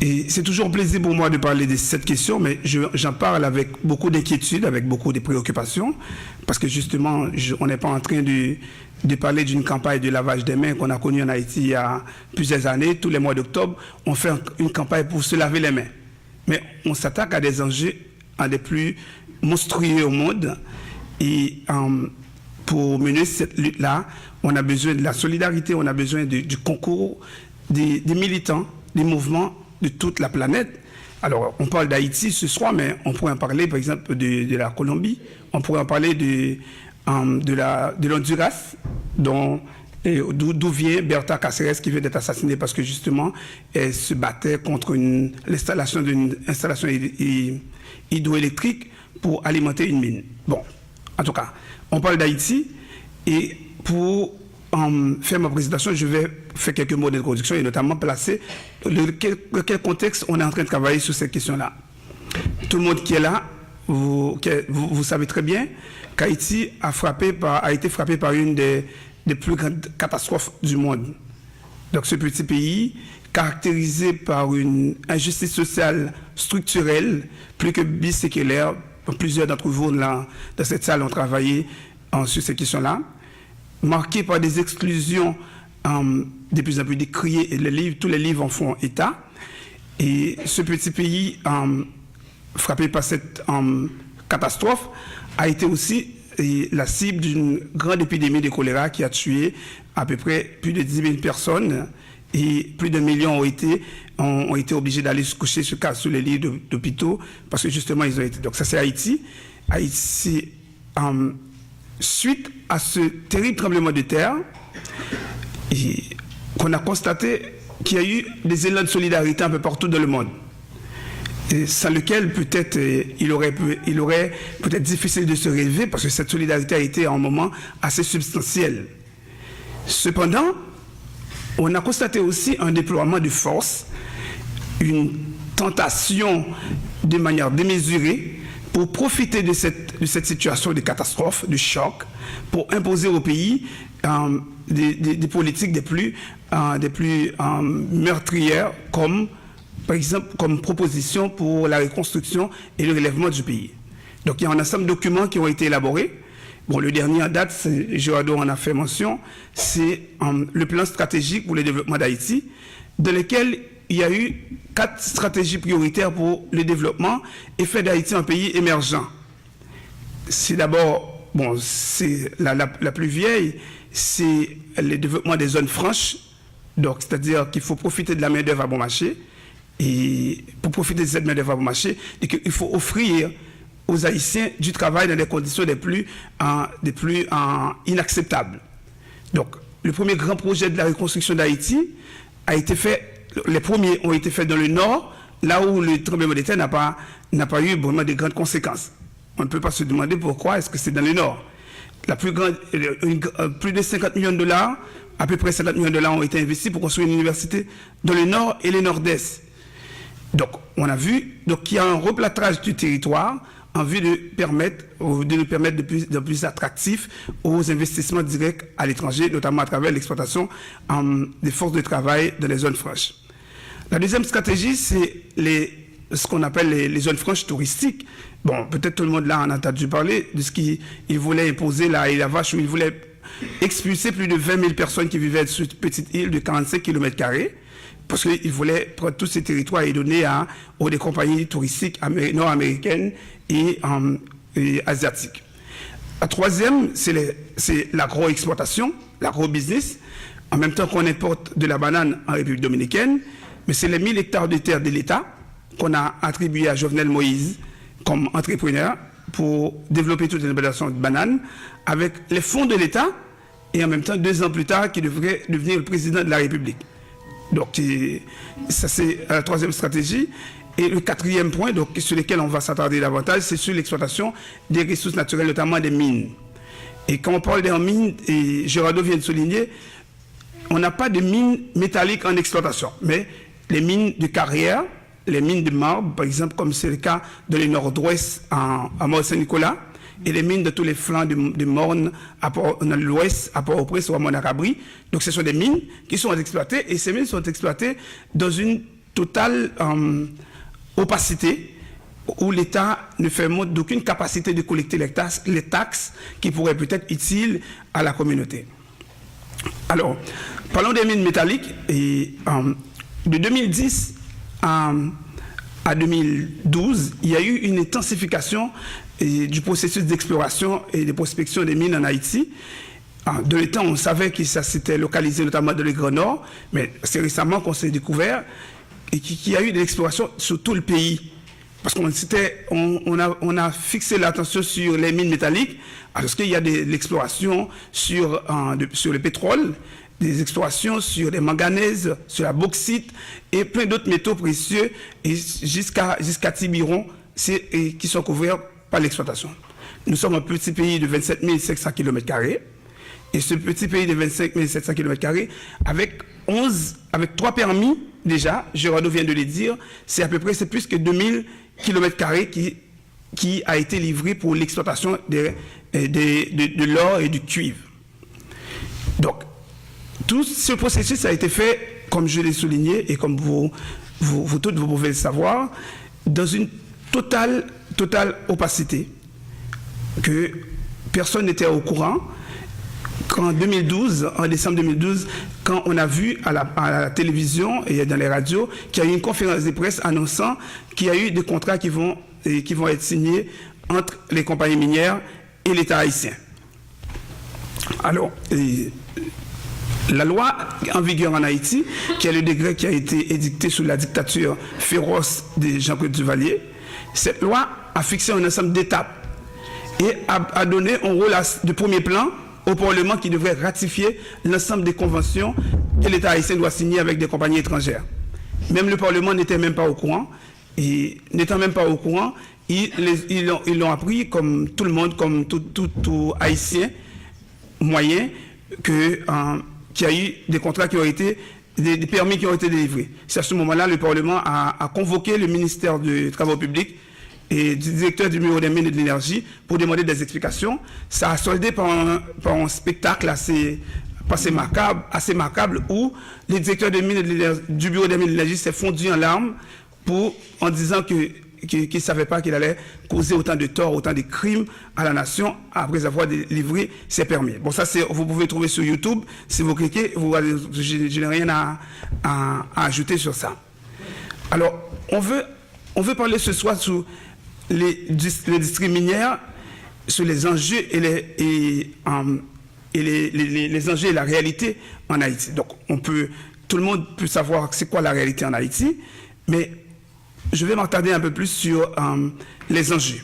et c'est toujours un plaisir pour moi de parler de cette question, mais j'en parle avec beaucoup d'inquiétude, avec beaucoup de préoccupations, parce que justement, on n'est pas en train de parler d'une campagne de lavage des mains qu'on a connue en Haïti il y a plusieurs années. Tous les mois d'octobre, on fait une campagne pour se laver les mains. Mais on s'attaque à des enjeux un des plus monstrueux au monde. Et pour mener cette lutte-là, on a besoin de la solidarité, on a besoin du concours des militants, des mouvements de toute la planète. Alors, on parle d'Haïti ce soir, mais on pourrait en parler, par exemple, de la Colombie. On pourrait en parler de l'Honduras, dont Et d'où vient Berta Cáceres qui vient d'être assassinée parce que justement, elle se battait contre l'installation d'une installation hydroélectrique pour alimenter une mine. Bon, en tout cas, on parle d'Haïti et pour faire ma présentation, je vais faire quelques mots d'introduction et notamment placer quel contexte on est en train de travailler sur cette question-là. Tout le monde qui est là, vous savez très bien qu'Haïti a été frappé par une des plus grandes catastrophes du monde. Donc ce petit pays, caractérisé par une injustice sociale structurelle, plus que biséculaire, plusieurs d'entre vous là, dans cette salle ont travaillé sur ces questions-là, marqué par des exclusions de plus en plus décriées, et tous les livres en font état. Et ce petit pays, frappé par cette catastrophe, a été aussi la cible d'une grande épidémie de choléra qui a tué à peu près plus de 10 000 personnes et plus de 1 million ont été obligés d'aller se coucher sur les lits d'hôpitaux parce que justement ils ont été. Donc ça c'est Haïti. Haïti, suite à ce terrible tremblement de terre, qu'on a constaté qu'il y a eu des élans de solidarité un peu partout dans le monde. Et sans lequel peut-être il aurait peut-être difficile de se relever parce que cette solidarité a été à un moment assez substantielle. Cependant, on a constaté aussi un déploiement de force, une tentation de manière démesurée pour profiter de cette situation de catastrophe, de choc, pour imposer au pays des politiques des plus meurtrières par exemple, comme proposition pour la reconstruction et le relèvement du pays. Donc, il y a un ensemble de documents qui ont été élaborés. Bon, le dernier en date, Gerardo en a fait mention, c'est le plan stratégique pour le développement d'Haïti, dans lequel il y a eu 4 stratégies prioritaires pour le développement et faire d'Haïti un pays émergent. C'est d'abord, bon, c'est la plus vieille, c'est le développement des zones franches, donc c'est-à-dire qu'il faut profiter de la main-d'œuvre à bon marché. Et pour profiter de cette main-d'œuvre à bon marché, il faut offrir aux Haïtiens du travail dans des conditions des plus inacceptables. Donc, le premier grand projet de la reconstruction d'Haïti a été fait, les premiers ont été faits dans le nord, là où le tremblement de terre n'a pas eu vraiment de grandes conséquences. On ne peut pas se demander pourquoi est-ce que c'est dans le nord. Plus de 50 millions de dollars, à peu près 50 millions de dollars ont été investis pour construire une université dans le nord et le nord-est. Donc, on a vu qu'il y a un replâtrage du territoire en vue de le permettre de plus attractif aux investissements directs à l'étranger, notamment à travers l'exploitation des forces de travail dans les zones franches. La deuxième stratégie, c'est ce qu'on appelle les zones franches touristiques. Bon, peut-être tout le monde là en a entendu parler de ce qu'il voulait imposer là à la Vache, où il voulait expulser plus de 20 000 personnes qui vivaient sur cette petite île de 45 km². Parce qu'il voulait prendre tous ces territoires et donner aux des compagnies touristiques nord-américaines et asiatiques. La troisième, c'est l'agro-exploitation, l'agro-business. En même temps qu'on importe de la banane en République dominicaine, mais c'est les 1000 hectares de terre de l'État qu'on a attribués à Jovenel Moïse comme entrepreneur pour développer toute une exploitation de bananes avec les fonds de l'État et en même temps 2 ans plus tard qui devrait devenir le président de la République. Donc, ça c'est la troisième stratégie. Et le quatrième point, donc, sur lequel on va s'attarder davantage, c'est sur l'exploitation des ressources naturelles, notamment des mines. Et quand on parle des mines, et Gerardo vient de souligner, on n'a pas de mines métalliques en exploitation, mais les mines de carrière, les mines de marbre, par exemple, comme c'est le cas dans le nord-ouest à Mont-Saint-Nicolas, et les mines de tous les flancs de Morne dans l'ouest, à Port-au-Prince ou à Monacabri. Donc ce sont des mines qui sont exploitées et ces mines sont exploitées dans une totale opacité où l'État ne fait montre d'aucune capacité de collecter les taxes qui pourraient peut-être utiles à la communauté. Alors, parlons des mines métalliques. Et, de 2010 à 2012, il y a eu une intensification du processus d'exploration et de prospection des mines en Haïti. De l'état, on savait que ça s'était localisé notamment dans le Grand Nord, mais c'est récemment qu'on s'est découvert qu'il y a eu de l'exploration sur tout le pays. parce qu'on a fixé l'attention sur les mines métalliques, parce qu'il y a de l'exploration sur le pétrole, des explorations sur les manganèses, sur la bauxite et plein d'autres métaux précieux et jusqu'à Tiburon qui sont couverts par l'exploitation. Nous sommes un petit pays de 27 500 km². Et ce petit pays de 25 700 km², avec 3 permis déjà, Gerardo vient de le dire, c'est plus que 2000 km² qui a été livré pour l'exploitation de l'or et du cuivre. Donc, tout ce processus a été fait, comme je l'ai souligné, et comme vous tous vous pouvez le savoir, dans une totale opacité, que personne n'était au courant. En décembre 2012, quand on a vu à la télévision et dans les radios qu'il y a eu une conférence de presse annonçant qu'il y a eu des contrats qui vont être signés entre les compagnies minières et l'État haïtien. Alors, la loi en vigueur en Haïti, qui est le décret qui a été édicté sous la dictature féroce de Jean-Claude Duvalier, cette loi a fixé un ensemble d'étapes et a donné un rôle de premier plan au Parlement qui devrait ratifier l'ensemble des conventions que l'État haïtien doit signer avec des compagnies étrangères. Même le Parlement n'était même pas au courant. Et n'étant même pas au courant, ils l'ont appris comme tout le monde, comme tout Haïtien moyen, qu'il y a eu des contrats qui ont été, des permis qui ont été délivrés. C'est à ce moment-là le Parlement a convoqué le ministère des Travaux publics et du directeur du bureau des mines et de l'énergie pour demander des explications. Ça a soldé par un spectacle assez macabre où le directeur des mines du bureau des mines et de l'énergie s'est fondu en larmes en disant qu'il ne savait pas qu'il allait causer autant de torts, autant de crimes à la nation après avoir délivré ses permis. Bon, ça, vous pouvez trouver sur YouTube. Si vous cliquez, je n'ai rien à ajouter sur ça. Alors, on veut parler ce soir sur les districts minières, sur les enjeux les enjeux et la réalité en Haïti. Donc, tout le monde peut savoir c'est quoi la réalité en Haïti, mais je vais m'attarder un peu plus sur les enjeux.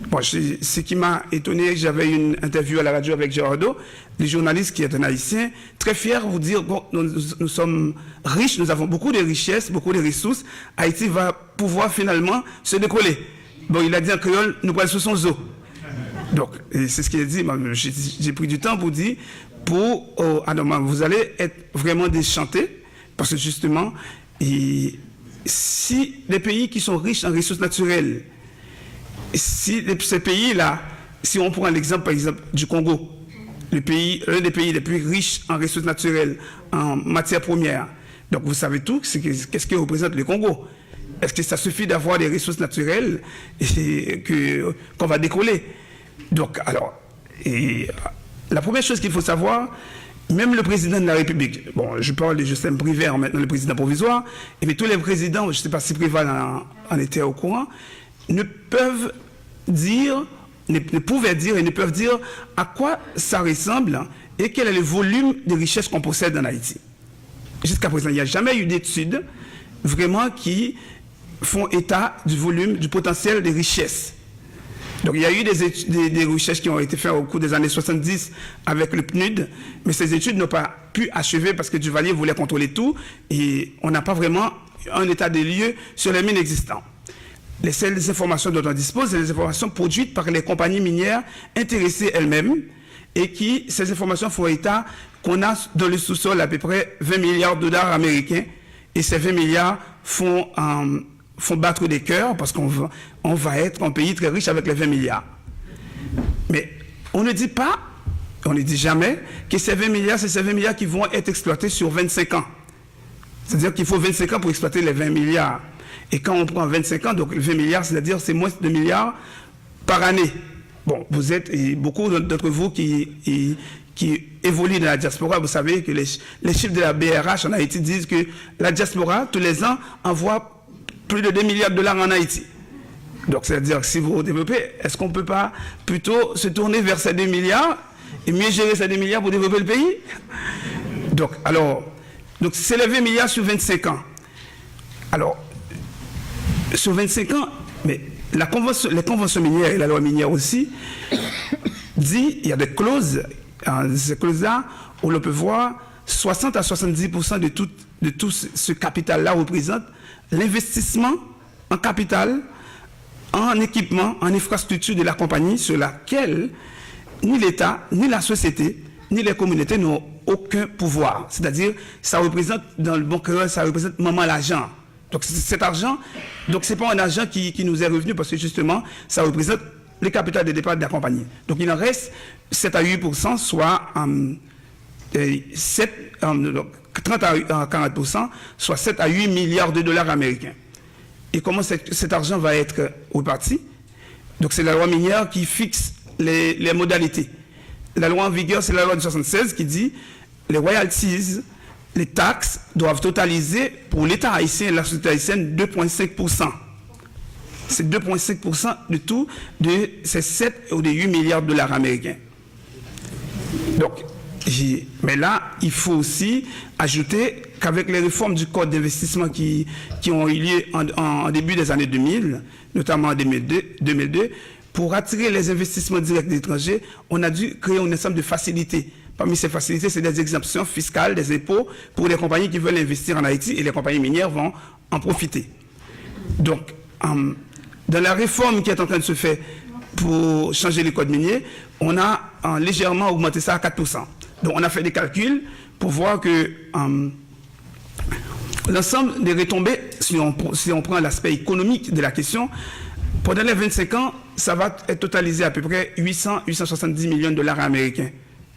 Bon, ce qui m'a étonné, j'avais une interview à la radio avec Gerardo, le journaliste qui est un Haïtien, très fier de vous dire, bon, nous sommes riches, nous avons beaucoup de richesses, beaucoup de ressources. Haïti va pouvoir finalement se décoller. Bon, il a dit en créole, nous prenons sous son zoo. Donc, c'est ce qu'il a dit. J'ai pris du temps pour dire, vous allez être vraiment déchantés, parce que justement, si les pays qui sont riches en ressources naturelles, si ces pays-là, si on prend l'exemple, par exemple, du Congo, l'un des pays les plus riches en ressources naturelles, en matières premières, donc vous savez tout, qu'est-ce que représente le Congo? Est-ce que ça suffit d'avoir des ressources naturelles qu'on va décoller? Donc, alors, la première chose qu'il faut savoir, même le président de la République, bon, je parle de Justin Privert, maintenant le président provisoire, et puis tous les présidents, je ne sais pas si Préval en était au courant, ne pouvaient dire et ne peuvent dire à quoi ça ressemble et quel est le volume de richesses qu'on possède en Haïti. Jusqu'à présent, il n'y a jamais eu d'études vraiment qui font état du volume, du potentiel des richesses. Donc il y a eu des recherches qui ont été faites au cours des années 70 avec le PNUD, mais ces études n'ont pas pu achever parce que Duvalier voulait contrôler tout et on n'a pas vraiment un état des lieux sur les mines existantes. Les seules informations dont on dispose, c'est les informations produites par les compagnies minières intéressées elles-mêmes et ces informations font état qu'on a dans le sous-sol à peu près 20 milliards de dollars américains et ces 20 milliards font battre des cœurs parce qu'on va être un pays très riche avec les 20 milliards. Mais on ne dit pas, on ne dit jamais que ces 20 milliards, c'est ces 20 milliards qui vont être exploités sur 25 ans. C'est-à-dire qu'il faut 25 ans pour exploiter les 20 milliards. Et quand on prend 25 ans, donc 20 milliards, c'est-à-dire c'est moins de milliards par année. Bon, vous êtes, et beaucoup d'entre vous qui évoluent dans la diaspora, vous savez que les chiffres de la BRH en Haïti disent que la diaspora, tous les ans, envoie plus de 2 milliards de dollars en Haïti. Donc, c'est-à-dire que si vous développez, est-ce qu'on ne peut pas plutôt se tourner vers ces 2 milliards et mieux gérer ces 2 milliards pour développer le pays? Donc, c'est les 20 milliards sur 25 ans. Alors, sur 25 ans, Mais les conventions minières et la loi minière aussi dit, il y a des clauses, ces clauses-là, où l'on peut voir 60 à 70% de tout ce capital-là représente l'investissement en capital, en équipement, en infrastructure de la compagnie sur laquelle ni l'État, ni la société, ni les communautés n'ont aucun pouvoir. C'est-à-dire, ça représente, dans le bon cœur, ça représente vraiment l'argent. Donc cet argent, donc c'est pas un argent qui nous est revenu parce que justement, ça représente le capital de départ de la compagnie. Donc il en reste 7 à 8%, soit 30 à 40%, soit 7 à 8 milliards de dollars américains. Et comment cet argent va être reparti? Donc c'est la loi minière qui fixe les modalités. La loi en vigueur, c'est la loi de 1976 qui dit les royalties, les taxes doivent totaliser pour l'État haïtien et la société haïtienne 2,5%. C'est 2,5% de tout de ces 7 ou de 8 milliards de dollars américains. Donc, mais là, il faut aussi ajouter qu'avec les réformes du code d'investissement qui ont eu lieu en début des années 2000, notamment en 2002, pour attirer les investissements directs d'étrangers, on a dû créer un ensemble de facilités. Parmi ces facilités, c'est des exemptions fiscales, des impôts pour les compagnies qui veulent investir en Haïti et les compagnies minières vont en profiter. Donc, dans la réforme qui est en train de se faire pour changer les codes miniers, on a légèrement augmenté ça à 4%. Donc, on a fait des calculs pour voir que l'ensemble des retombées, si on prend l'aspect économique de la question, pendant les 25 ans, ça va être totalisé à peu près 870 millions de dollars américains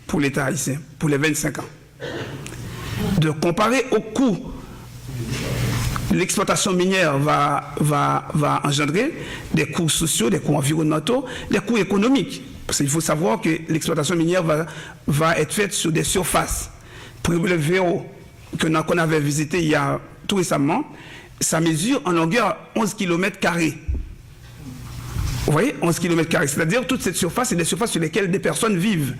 pour l'État haïtien, pour les 25 ans. De comparer au coût, l'exploitation minière va engendrer des coûts sociaux, des coûts environnementaux, des coûts économiques. Parce qu'il faut savoir que l'exploitation minière va être faite sur des surfaces. Pour le Véro, qu'on avait visité il y a tout récemment, ça mesure en longueur 11 km². Vous voyez, 11 km². C'est-à-dire toute cette surface, c'est des surfaces sur lesquelles des personnes vivent.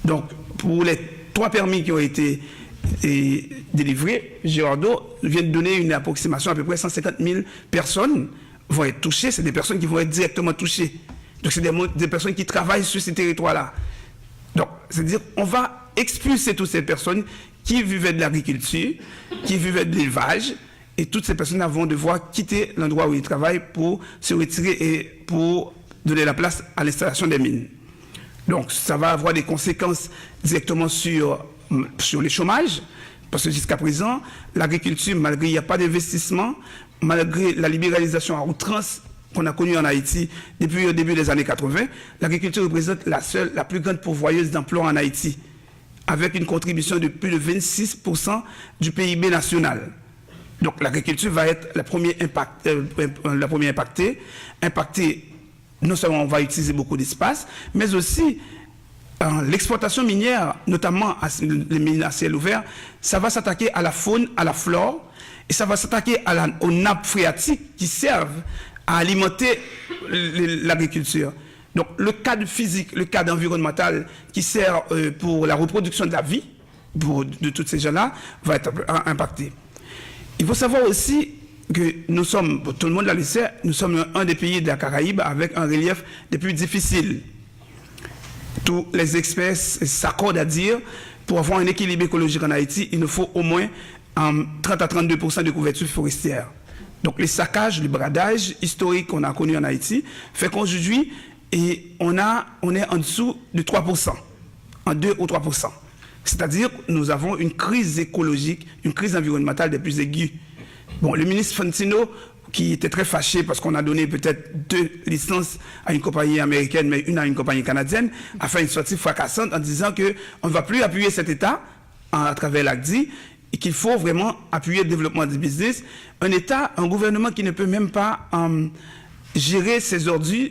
Donc, pour les 3 permis qui ont été délivrés, Girardeau vient de donner une approximation à peu près 150 000 personnes vont être touchées. C'est des personnes qui vont être directement touchées. Donc, c'est des personnes qui travaillent sur ces territoires-là. Donc, c'est-à-dire, on va expulser toutes ces personnes qui vivaient de l'agriculture, qui vivaient de l'élevage, et toutes ces personnes vont devoir quitter l'endroit où ils travaillent pour se retirer et pour donner la place à l'installation des mines. Donc, ça va avoir des conséquences directement sur le chômage, parce que jusqu'à présent, l'agriculture, malgré il n'y a pas d'investissement, malgré la libéralisation à outrance qu'on a connue en Haïti depuis le début des années 80, l'agriculture représente la plus grande pourvoyeuse d'emplois en Haïti, avec une contribution de plus de 26% du PIB national. Donc l'agriculture va être la première impactée. Non seulement on va utiliser beaucoup d'espace, mais aussi l'exploitation minière, notamment les mines à ciel ouvert, ça va s'attaquer à la faune, à la flore, et ça va s'attaquer aux nappes phréatiques qui servent à alimenter l'agriculture. Donc le cadre physique, le cadre environnemental qui sert pour la reproduction de la vie de tous ces gens-là va être impacté. Il faut savoir aussi que nous sommes, tout le monde le sait, nous sommes un des pays de la Caraïbe avec un relief des plus difficiles. Tous les experts s'accordent à dire pour avoir un équilibre écologique en Haïti, il nous faut au moins 30 à 32% de couverture forestière. Donc les saccages, le bradage historique qu'on a connu en Haïti fait qu'aujourd'hui, on est en dessous de 3%, en 2 ou 3%. C'est-à-dire que nous avons une crise écologique, une crise environnementale des plus aiguës. Bon, le ministre Fantino, qui était très fâché parce qu'on a donné peut-être 2 licences à une compagnie américaine, mais une à une compagnie canadienne, a fait une sortie fracassante en disant qu'on ne va plus appuyer cet État à travers l'ACDI et qu'il faut vraiment appuyer le développement du business. Un État, un gouvernement qui ne peut même pas gérer ses ordures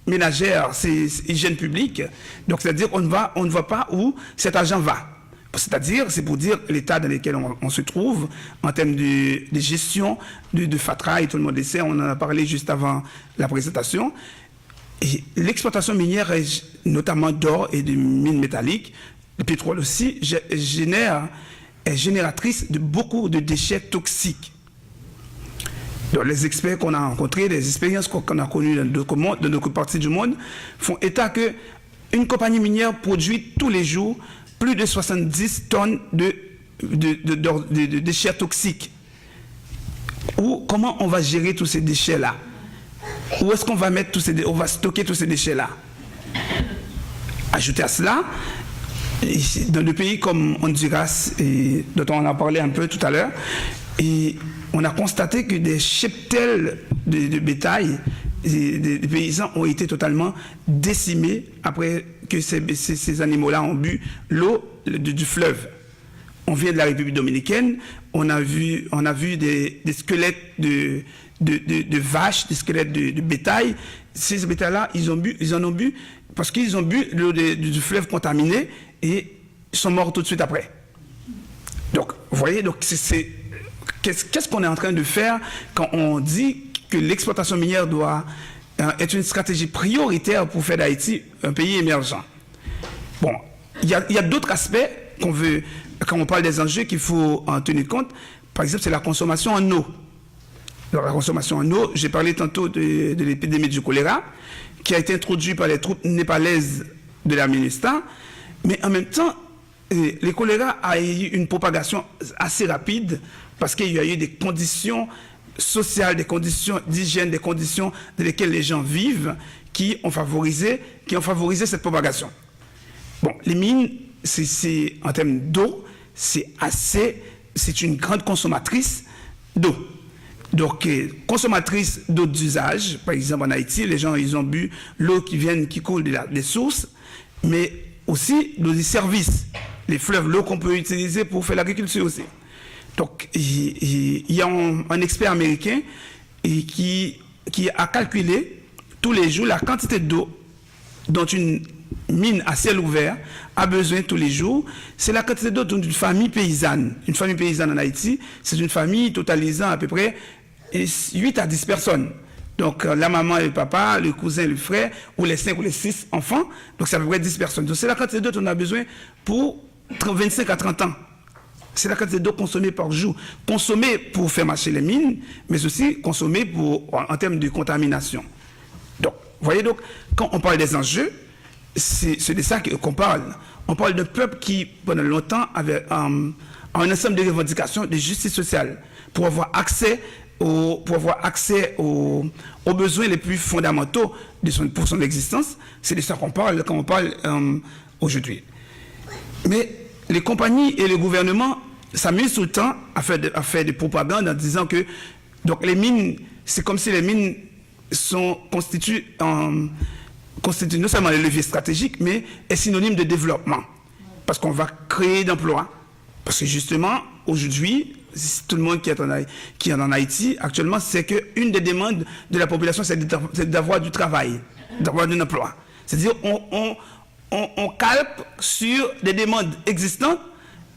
ménagères, ses hygiènes publiques. Donc, c'est-à-dire qu'on ne voit pas où cet argent va. C'est-à-dire, c'est pour dire l'état dans lequel on se trouve en termes de gestion, de fatras, et tout le monde le sait, on en a parlé juste avant la présentation. Et l'exploitation minière, notamment d'or et de mines métalliques, le pétrole aussi, est génératrice de beaucoup de déchets toxiques. Donc, les experts qu'on a rencontrés, les expériences qu'on a connues dans d'autres parties du monde, font état qu'une compagnie minière produit tous les jours plus de 70 tonnes de déchets toxiques. Comment on va gérer tous ces déchets-là? Où est-ce qu'on va mettre on va stocker tous ces déchets-là? Ajouter à cela, dans des pays comme Honduras, dont on a parlé un peu tout à l'heure, et on a constaté que des cheptels de bétail des paysans ont été totalement décimés après que ces animaux-là ont bu l'eau du fleuve. On vient de la République dominicaine, on a vu des squelettes de vaches, des squelettes de bétail. Ces bétails-là, ils en ont bu parce qu'ils ont bu l'eau du fleuve contaminé et ils sont morts tout de suite après. Donc, vous voyez, donc qu'est-ce qu'on est en train de faire quand on dit que l'exploitation minière doit être une stratégie prioritaire pour faire d'Haïti un pays émergent? Bon, il y a d'autres aspects qu'on veut, quand on parle des enjeux qu'il faut en tenir compte. Par exemple, c'est la consommation en eau. Alors, la consommation en eau, j'ai parlé tantôt de l'épidémie du choléra, qui a été introduite par les troupes népalaises de la MINUSTAH, mais en même temps, le choléra a eu une propagation assez rapide parce qu'il y a eu des conditions sociales, des conditions d'hygiène, des conditions dans lesquelles les gens vivent qui ont favorisé cette propagation. Bon, les mines, en termes d'eau, c'est une grande consommatrice d'eau. Donc, consommatrice d'eau d'usage, par exemple en Haïti, les gens, ils ont bu l'eau qui coule des sources, mais aussi l'eau des services, les fleuves, l'eau qu'on peut utiliser pour faire l'agriculture aussi. Donc, il y a un expert américain qui a calculé tous les jours la quantité d'eau dont une mine à ciel ouvert a besoin tous les jours. C'est la quantité d'eau d'une famille paysanne. Une famille paysanne en Haïti, c'est une famille totalisant à peu près 8 à 10 personnes. Donc, la maman et le papa, le cousin et le frère, ou les 5 ou les 6 enfants. Donc, c'est à peu près 10 personnes. Donc, c'est la quantité d'eau qu'on a besoin pour 25 à 30 ans. C'est la quantité d'eau consommée par jour. Consommée pour faire marcher les mines, mais aussi consommée en termes de contamination. Donc, vous voyez, donc, quand on parle des enjeux, c'est de ça qu'on parle. On parle d'un peuple qui, pendant longtemps, avait un ensemble de revendications de justice sociale pour avoir accès aux besoins les plus fondamentaux pour son existence. C'est de ça qu'on parle quand on parle aujourd'hui. Mais les compagnies et le gouvernement s'amusent tout le temps à faire des propagandes en disant que donc les mines, c'est comme si les mines constituent non seulement les leviers stratégiques, mais est synonyme de développement. Parce qu'on va créer d'emplois. Parce que justement, aujourd'hui, tout le monde qui est en Haïti, actuellement, c'est qu'une des demandes de la population, c'est d'avoir du travail, d'avoir un emploi. C'est-à-dire, on calque sur des demandes existantes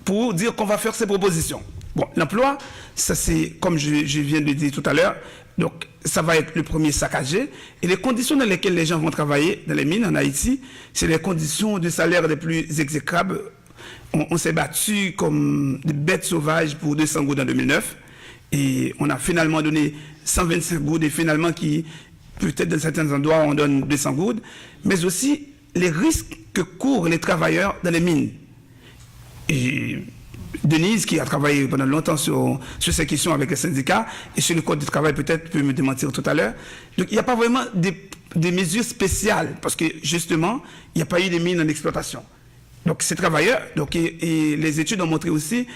pour dire qu'on va faire ces propositions. Bon, l'emploi, ça c'est, comme je viens de le dire tout à l'heure, donc ça va être le premier saccagé. Et les conditions dans lesquelles les gens vont travailler dans les mines en Haïti, c'est les conditions de salaire les plus exécrables. On s'est battu comme des bêtes sauvages pour 200 gouttes en 2009. Et on a finalement donné 125 gouttes et finalement peut-être dans certains endroits, on donne 200 gouttes. Mais aussi les risques que courent les travailleurs dans les mines. Et Denise, qui a travaillé pendant longtemps sur ces questions avec les syndicats et sur le code du travail, peut-être peut me démentir tout à l'heure. Donc, il n'y a pas vraiment des mesures spéciales parce que, justement, il n'y a pas eu de mines en exploitation. Donc, ces travailleurs, et les études ont montré aussi,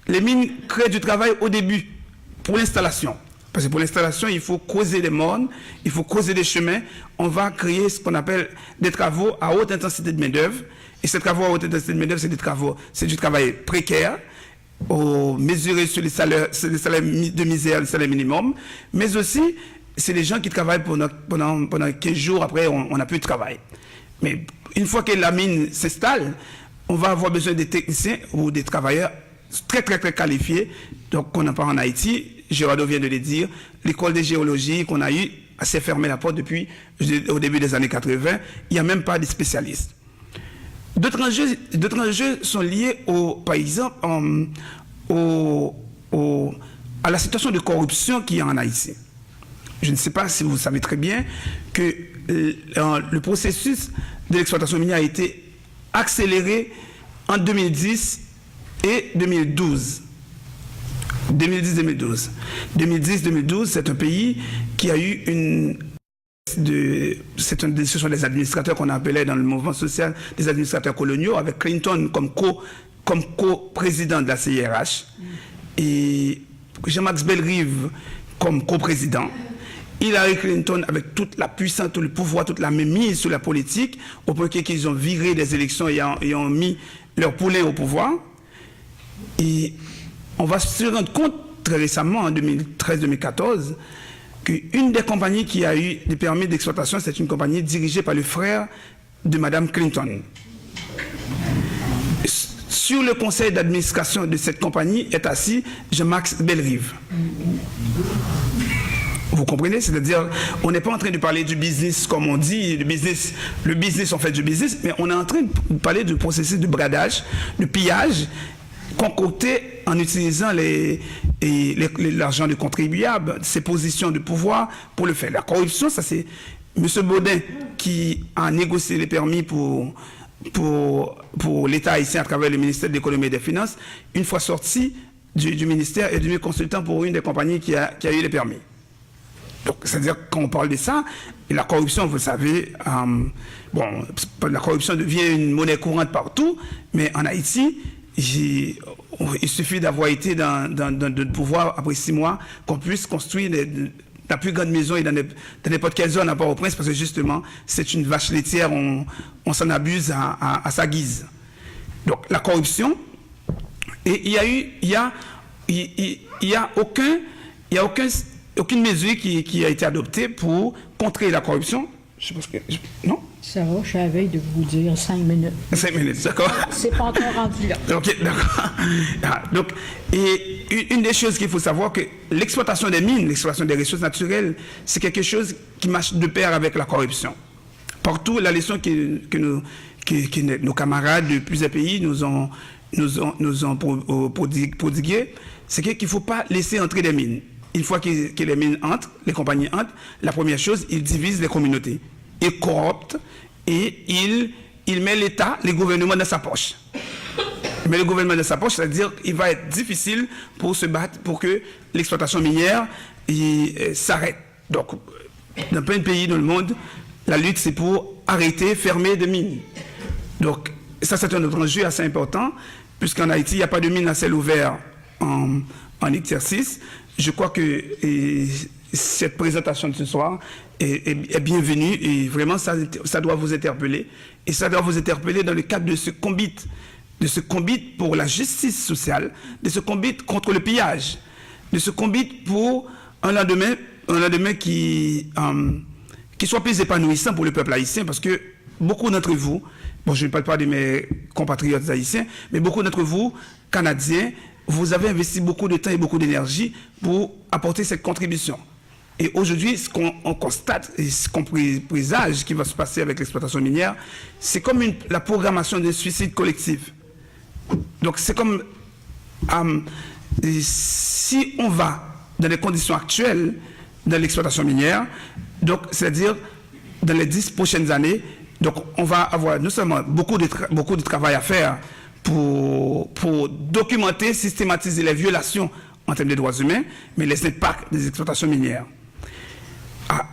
les mines créent du travail au début pour l'installation. Parce que pour l'installation, il faut creuser des mornes, il faut creuser des chemins. On va créer ce qu'on appelle des travaux à haute intensité de main-d'œuvre. Et ces travaux à haute intensité de main-d'œuvre, c'est du travail précaire, mesuré sur les salaires de misère, le salaire minimum. Mais aussi, c'est les gens qui travaillent pendant 15 jours, après, on n'a plus de travail. Mais une fois que la mine s'installe, on va avoir besoin des techniciens ou des travailleurs très, très, très qualifiés. Donc, on n'a pas en Haïti. Gérardo vient de le dire. L'école de géologie qu'on a eue s'est fermée la porte depuis au début des années 80. Il n'y a même pas de spécialistes. D'autres enjeux sont liés, par exemple, à la situation de corruption qu'il y a en Haïti. je ne sais pas si vous savez très bien que le processus de l'exploitation minière a été accéléré en 2010 et 2012. 2010-2012. 2010-2012, c'est un pays qui a eu c'est une décision des administrateurs qu'on appelait dans le mouvement social des administrateurs coloniaux, avec Clinton comme co-président de la CIRH et Jean-Max Bellerive comme co-président. Hillary Clinton avec toute la puissance, tout le pouvoir, toute la mainmise sur la politique, au point qu'ils ont viré des élections et ont mis leur poulain au pouvoir. Et on va se rendre compte très récemment, en 2013-2014, qu'une des compagnies qui a eu des permis d'exploitation, c'est une compagnie dirigée par le frère de Mme Clinton. Sur le conseil d'administration de cette compagnie est assis Jean-Max Bellerive. Vous comprenez? C'est-à-dire, on n'est pas en train de parler du business, comme on dit, le business, on fait du business, mais on est en train de parler du processus de bradage, de pillage, concocté en utilisant l'argent du contribuable, ses positions de pouvoir pour le faire. La corruption, ça c'est M. Baudin qui a négocié les permis pour l'État haïtien à travers le ministère de l'Économie et des Finances, une fois sorti du ministère et devenu consultant pour une des compagnies qui a eu les permis. Donc, c'est-à-dire quand on parle de ça, et la corruption, vous le savez, la corruption devient une monnaie courante partout, mais en Haïti, il suffit d'avoir été dans le pouvoir après 6 mois qu'on puisse construire la plus grande maison et dans n'importe quelle zone à Port-au-Prince, parce que justement, c'est une vache laitière, on s'en abuse à sa guise. Donc, la corruption, et il y a aucune mesure qui a été adoptée pour contrer la corruption. Je pense que... Non? Ça va, je suis à la veille de vous dire 5 minutes. 5 minutes, d'accord. C'est pas encore rendu là. Ok, d'accord. Donc, et une des choses qu'il faut savoir, que l'exploitation des mines, l'exploitation des ressources naturelles, c'est quelque chose qui marche de pair avec la corruption. Partout, la leçon que nos camarades de plusieurs pays nous ont prodiguée, c'est qu'il ne faut pas laisser entrer des mines. Une fois que les mines entrent, les compagnies entrent, la première chose, ils divisent les communautés. Ils corruptent et il met l'État, les gouvernements dans sa poche. Mais le gouvernement dans sa poche, c'est-à-dire qu'il va être difficile pour se battre pour que l'exploitation minière s'arrête. Donc, dans plein de pays dans le monde, la lutte, c'est pour arrêter, fermer des mines. Donc, ça, c'est un autre enjeu assez important, puisqu'en Haïti, il n'y a pas de mine à ciel ouvert en exercice. Je crois que cette présentation de ce soir est bienvenue et vraiment ça doit vous interpeller. Et ça doit vous interpeller dans le cadre de ce combat pour la justice sociale, de ce combat contre le pillage, de ce combat pour un lendemain qui soit plus épanouissant pour le peuple haïtien, parce que beaucoup d'entre vous, bon, je ne parle pas de mes compatriotes haïtiens, mais beaucoup d'entre vous, Canadiens, vous avez investi beaucoup de temps et beaucoup d'énergie pour apporter cette contribution. Et aujourd'hui, ce qu'on constate et ce qu'on présage qui va se passer avec l'exploitation minière, c'est comme la programmation d'un suicide collectif. Donc c'est comme si on va dans les conditions actuelles de l'exploitation minière, donc c'est-à-dire dans les 10 prochaines années, donc on va avoir non seulement beaucoup de travail à faire pour documenter, systématiser les violations en termes de droits humains, mais les impacts des exploitations minières.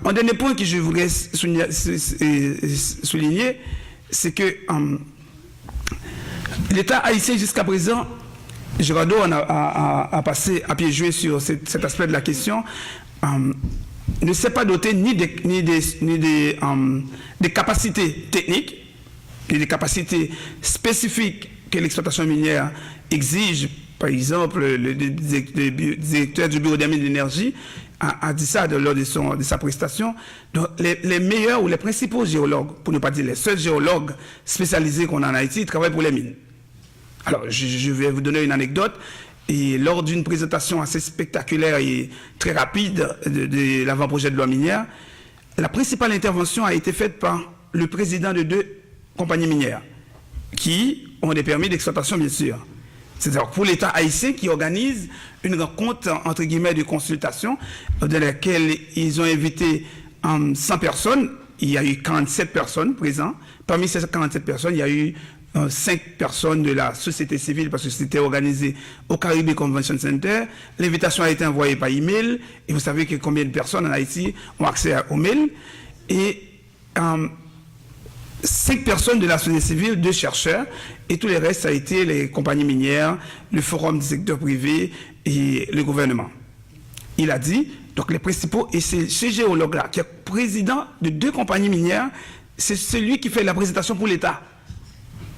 Un dernier point que je voudrais souligner, c'est que l'État haïtien jusqu'à présent, Girardeau a passé à pied joint sur cet aspect de la question, ne s'est pas doté ni des capacités techniques, ni des capacités spécifiques que l'exploitation minière exige. Par exemple, le directeur du Bureau des mines d'énergie a dit ça lors de sa prestation. Donc, les meilleurs ou les principaux géologues, pour ne pas dire les seuls géologues spécialisés qu'on a en Haïti, travaillent pour les mines. Alors, je vais vous donner une anecdote. Et lors d'une présentation assez spectaculaire et très rapide de l'avant-projet de loi minière, la principale intervention a été faite par le président de 2 compagnies minières qui ont des permis d'exploitation, bien sûr. C'est-à-dire pour l'État haïtien qui organise une rencontre, entre guillemets, de consultation, dans laquelle ils ont invité 100 personnes. Il y a eu 47 personnes présentes. Parmi ces 47 personnes, il y a eu 5 personnes de la société civile parce que c'était organisé au Caribbean Convention Center. L'invitation a été envoyée par email et vous savez que combien de personnes en Haïti ont accès au mail. Et 5 personnes de la société civile, 2 chercheurs, et tout le reste, ça a été les compagnies minières, le forum du secteur privé et le gouvernement. Il a dit, donc les principaux, et c'est ce géologue-là, qui est président de 2 compagnies minières, c'est celui qui fait la présentation pour l'État,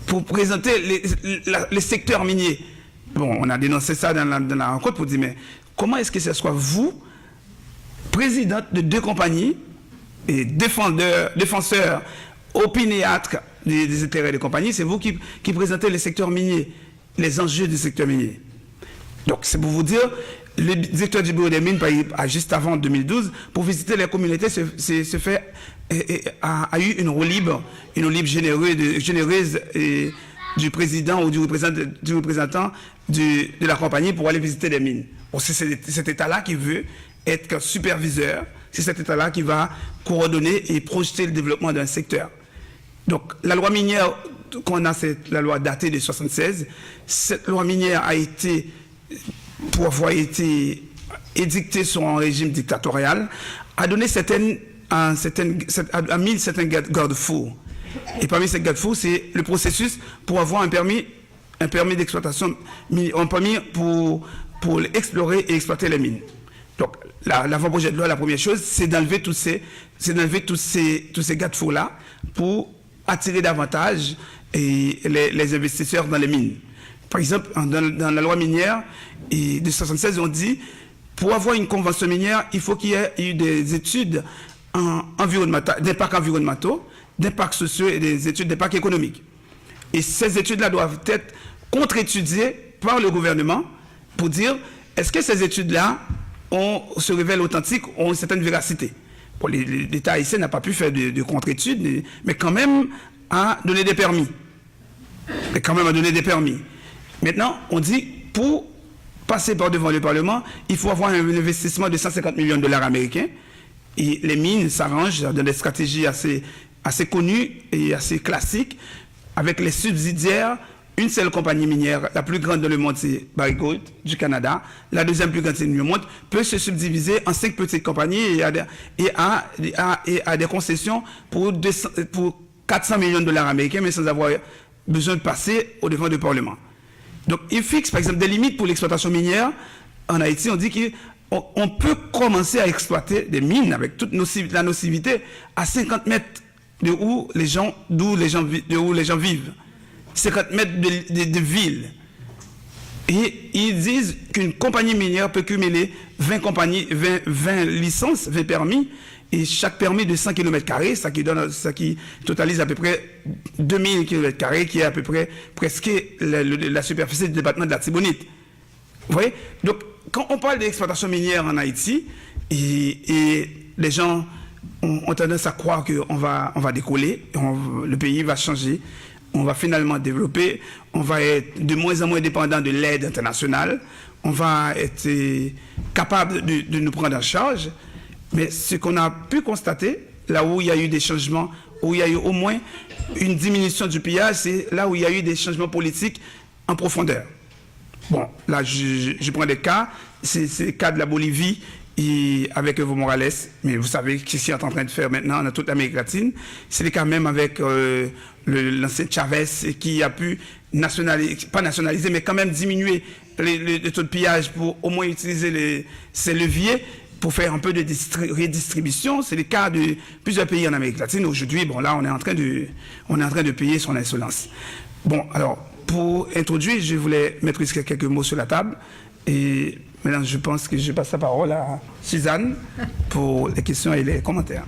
pour présenter les secteurs miniers. Bon, on a dénoncé ça dans la rencontre pour dire, mais comment est-ce que ce soit vous, présidente de 2 compagnies, et défenseur opiniâtre des intérêts des compagnies, c'est vous qui présentez les secteurs miniers, les enjeux du secteur minier. Donc, c'est pour vous dire, le directeur du bureau des mines, juste avant 2012, pour visiter les communautés, a eu une roue libre généreuse du président ou du représentant de la compagnie pour aller visiter les mines. C'est cet État-là qui veut être superviseur, c'est cet État-là qui va coordonner et projeter le développement d'un secteur. Donc, la loi minière qu'on a, c'est la loi datée de 1976. Cette loi minière a été, pour avoir été édictée sur un régime dictatorial, a donné a mis certains garde-fous. Et parmi ces garde-fous, c'est le processus pour avoir un permis d'exploitation, un permis pour explorer et exploiter les mines. Donc, l'avant-projet de loi, la première chose, c'est d'enlever tous ces garde-fous-là pour attirer davantage les investisseurs dans les mines. Par exemple, dans la loi minière de 1976, on dit, pour avoir une convention minière, il faut qu'il y ait eu des études d'impact environnementaux, d'impact sociaux et des études d'impact économique. Et ces études-là doivent être contre-étudiées par le gouvernement pour dire, est-ce que ces études-là se révèlent authentiques, ont une certaine véracité. Bon, l'État haïtien n'a pas pu faire de contre-études, mais quand même a donné des permis. Maintenant, on dit, pour passer par devant le Parlement, il faut avoir un investissement de 150 millions de dollars américains. Et les mines s'arrangent dans des stratégies assez connues et assez classiques, avec les subsidiaires. Une seule compagnie minière, la plus grande dans le monde, c'est Barrick Gold du Canada. La deuxième plus grande, c'est Newmont, peut se subdiviser en 5 petites compagnies et à des concessions pour 400 millions de dollars américains, mais sans avoir besoin de passer au devant du Parlement. Donc, il fixe, par exemple, des limites pour l'exploitation minière. En Haïti, on dit qu'on peut commencer à exploiter des mines avec toute la nocivité à 50 mètres de où les gens vivent. 50 mètres de ville. Et ils disent qu'une compagnie minière peut cumuler 20 licences, 20 permis, et chaque permis de 100 km², ça qui totalise à peu près 2000 km², qui est à peu près presque la superficie du département de la Tibonite. Vous voyez? Donc, quand on parle d'exploitation minière en Haïti, et les gens ont tendance à croire qu'on va décoller, le pays va changer, on va finalement développer, on va être de moins en moins dépendant de l'aide internationale, on va être capable de nous prendre en charge. Mais ce qu'on a pu constater, là où il y a eu des changements, où il y a eu au moins une diminution du pillage, c'est là où il y a eu des changements politiques en profondeur. Bon, là, je prends des cas, c'est le cas de la Bolivie, et avec Evo Morales, mais vous savez ce qu'ils sont en train de faire maintenant dans toute l'Amérique latine. C'est le cas même avec l'ancien Chavez qui a pu pas nationaliser, mais quand même diminuer le taux de pillage pour au moins utiliser ces leviers pour faire un peu de redistribution. C'est le cas de plusieurs pays en Amérique latine. Aujourd'hui, bon, là, on est en train de payer son insolence. Bon, alors, pour introduire, je voulais mettre quelques mots sur la table. Et maintenant, je pense que je passe la parole à Suzanne pour les questions et les commentaires.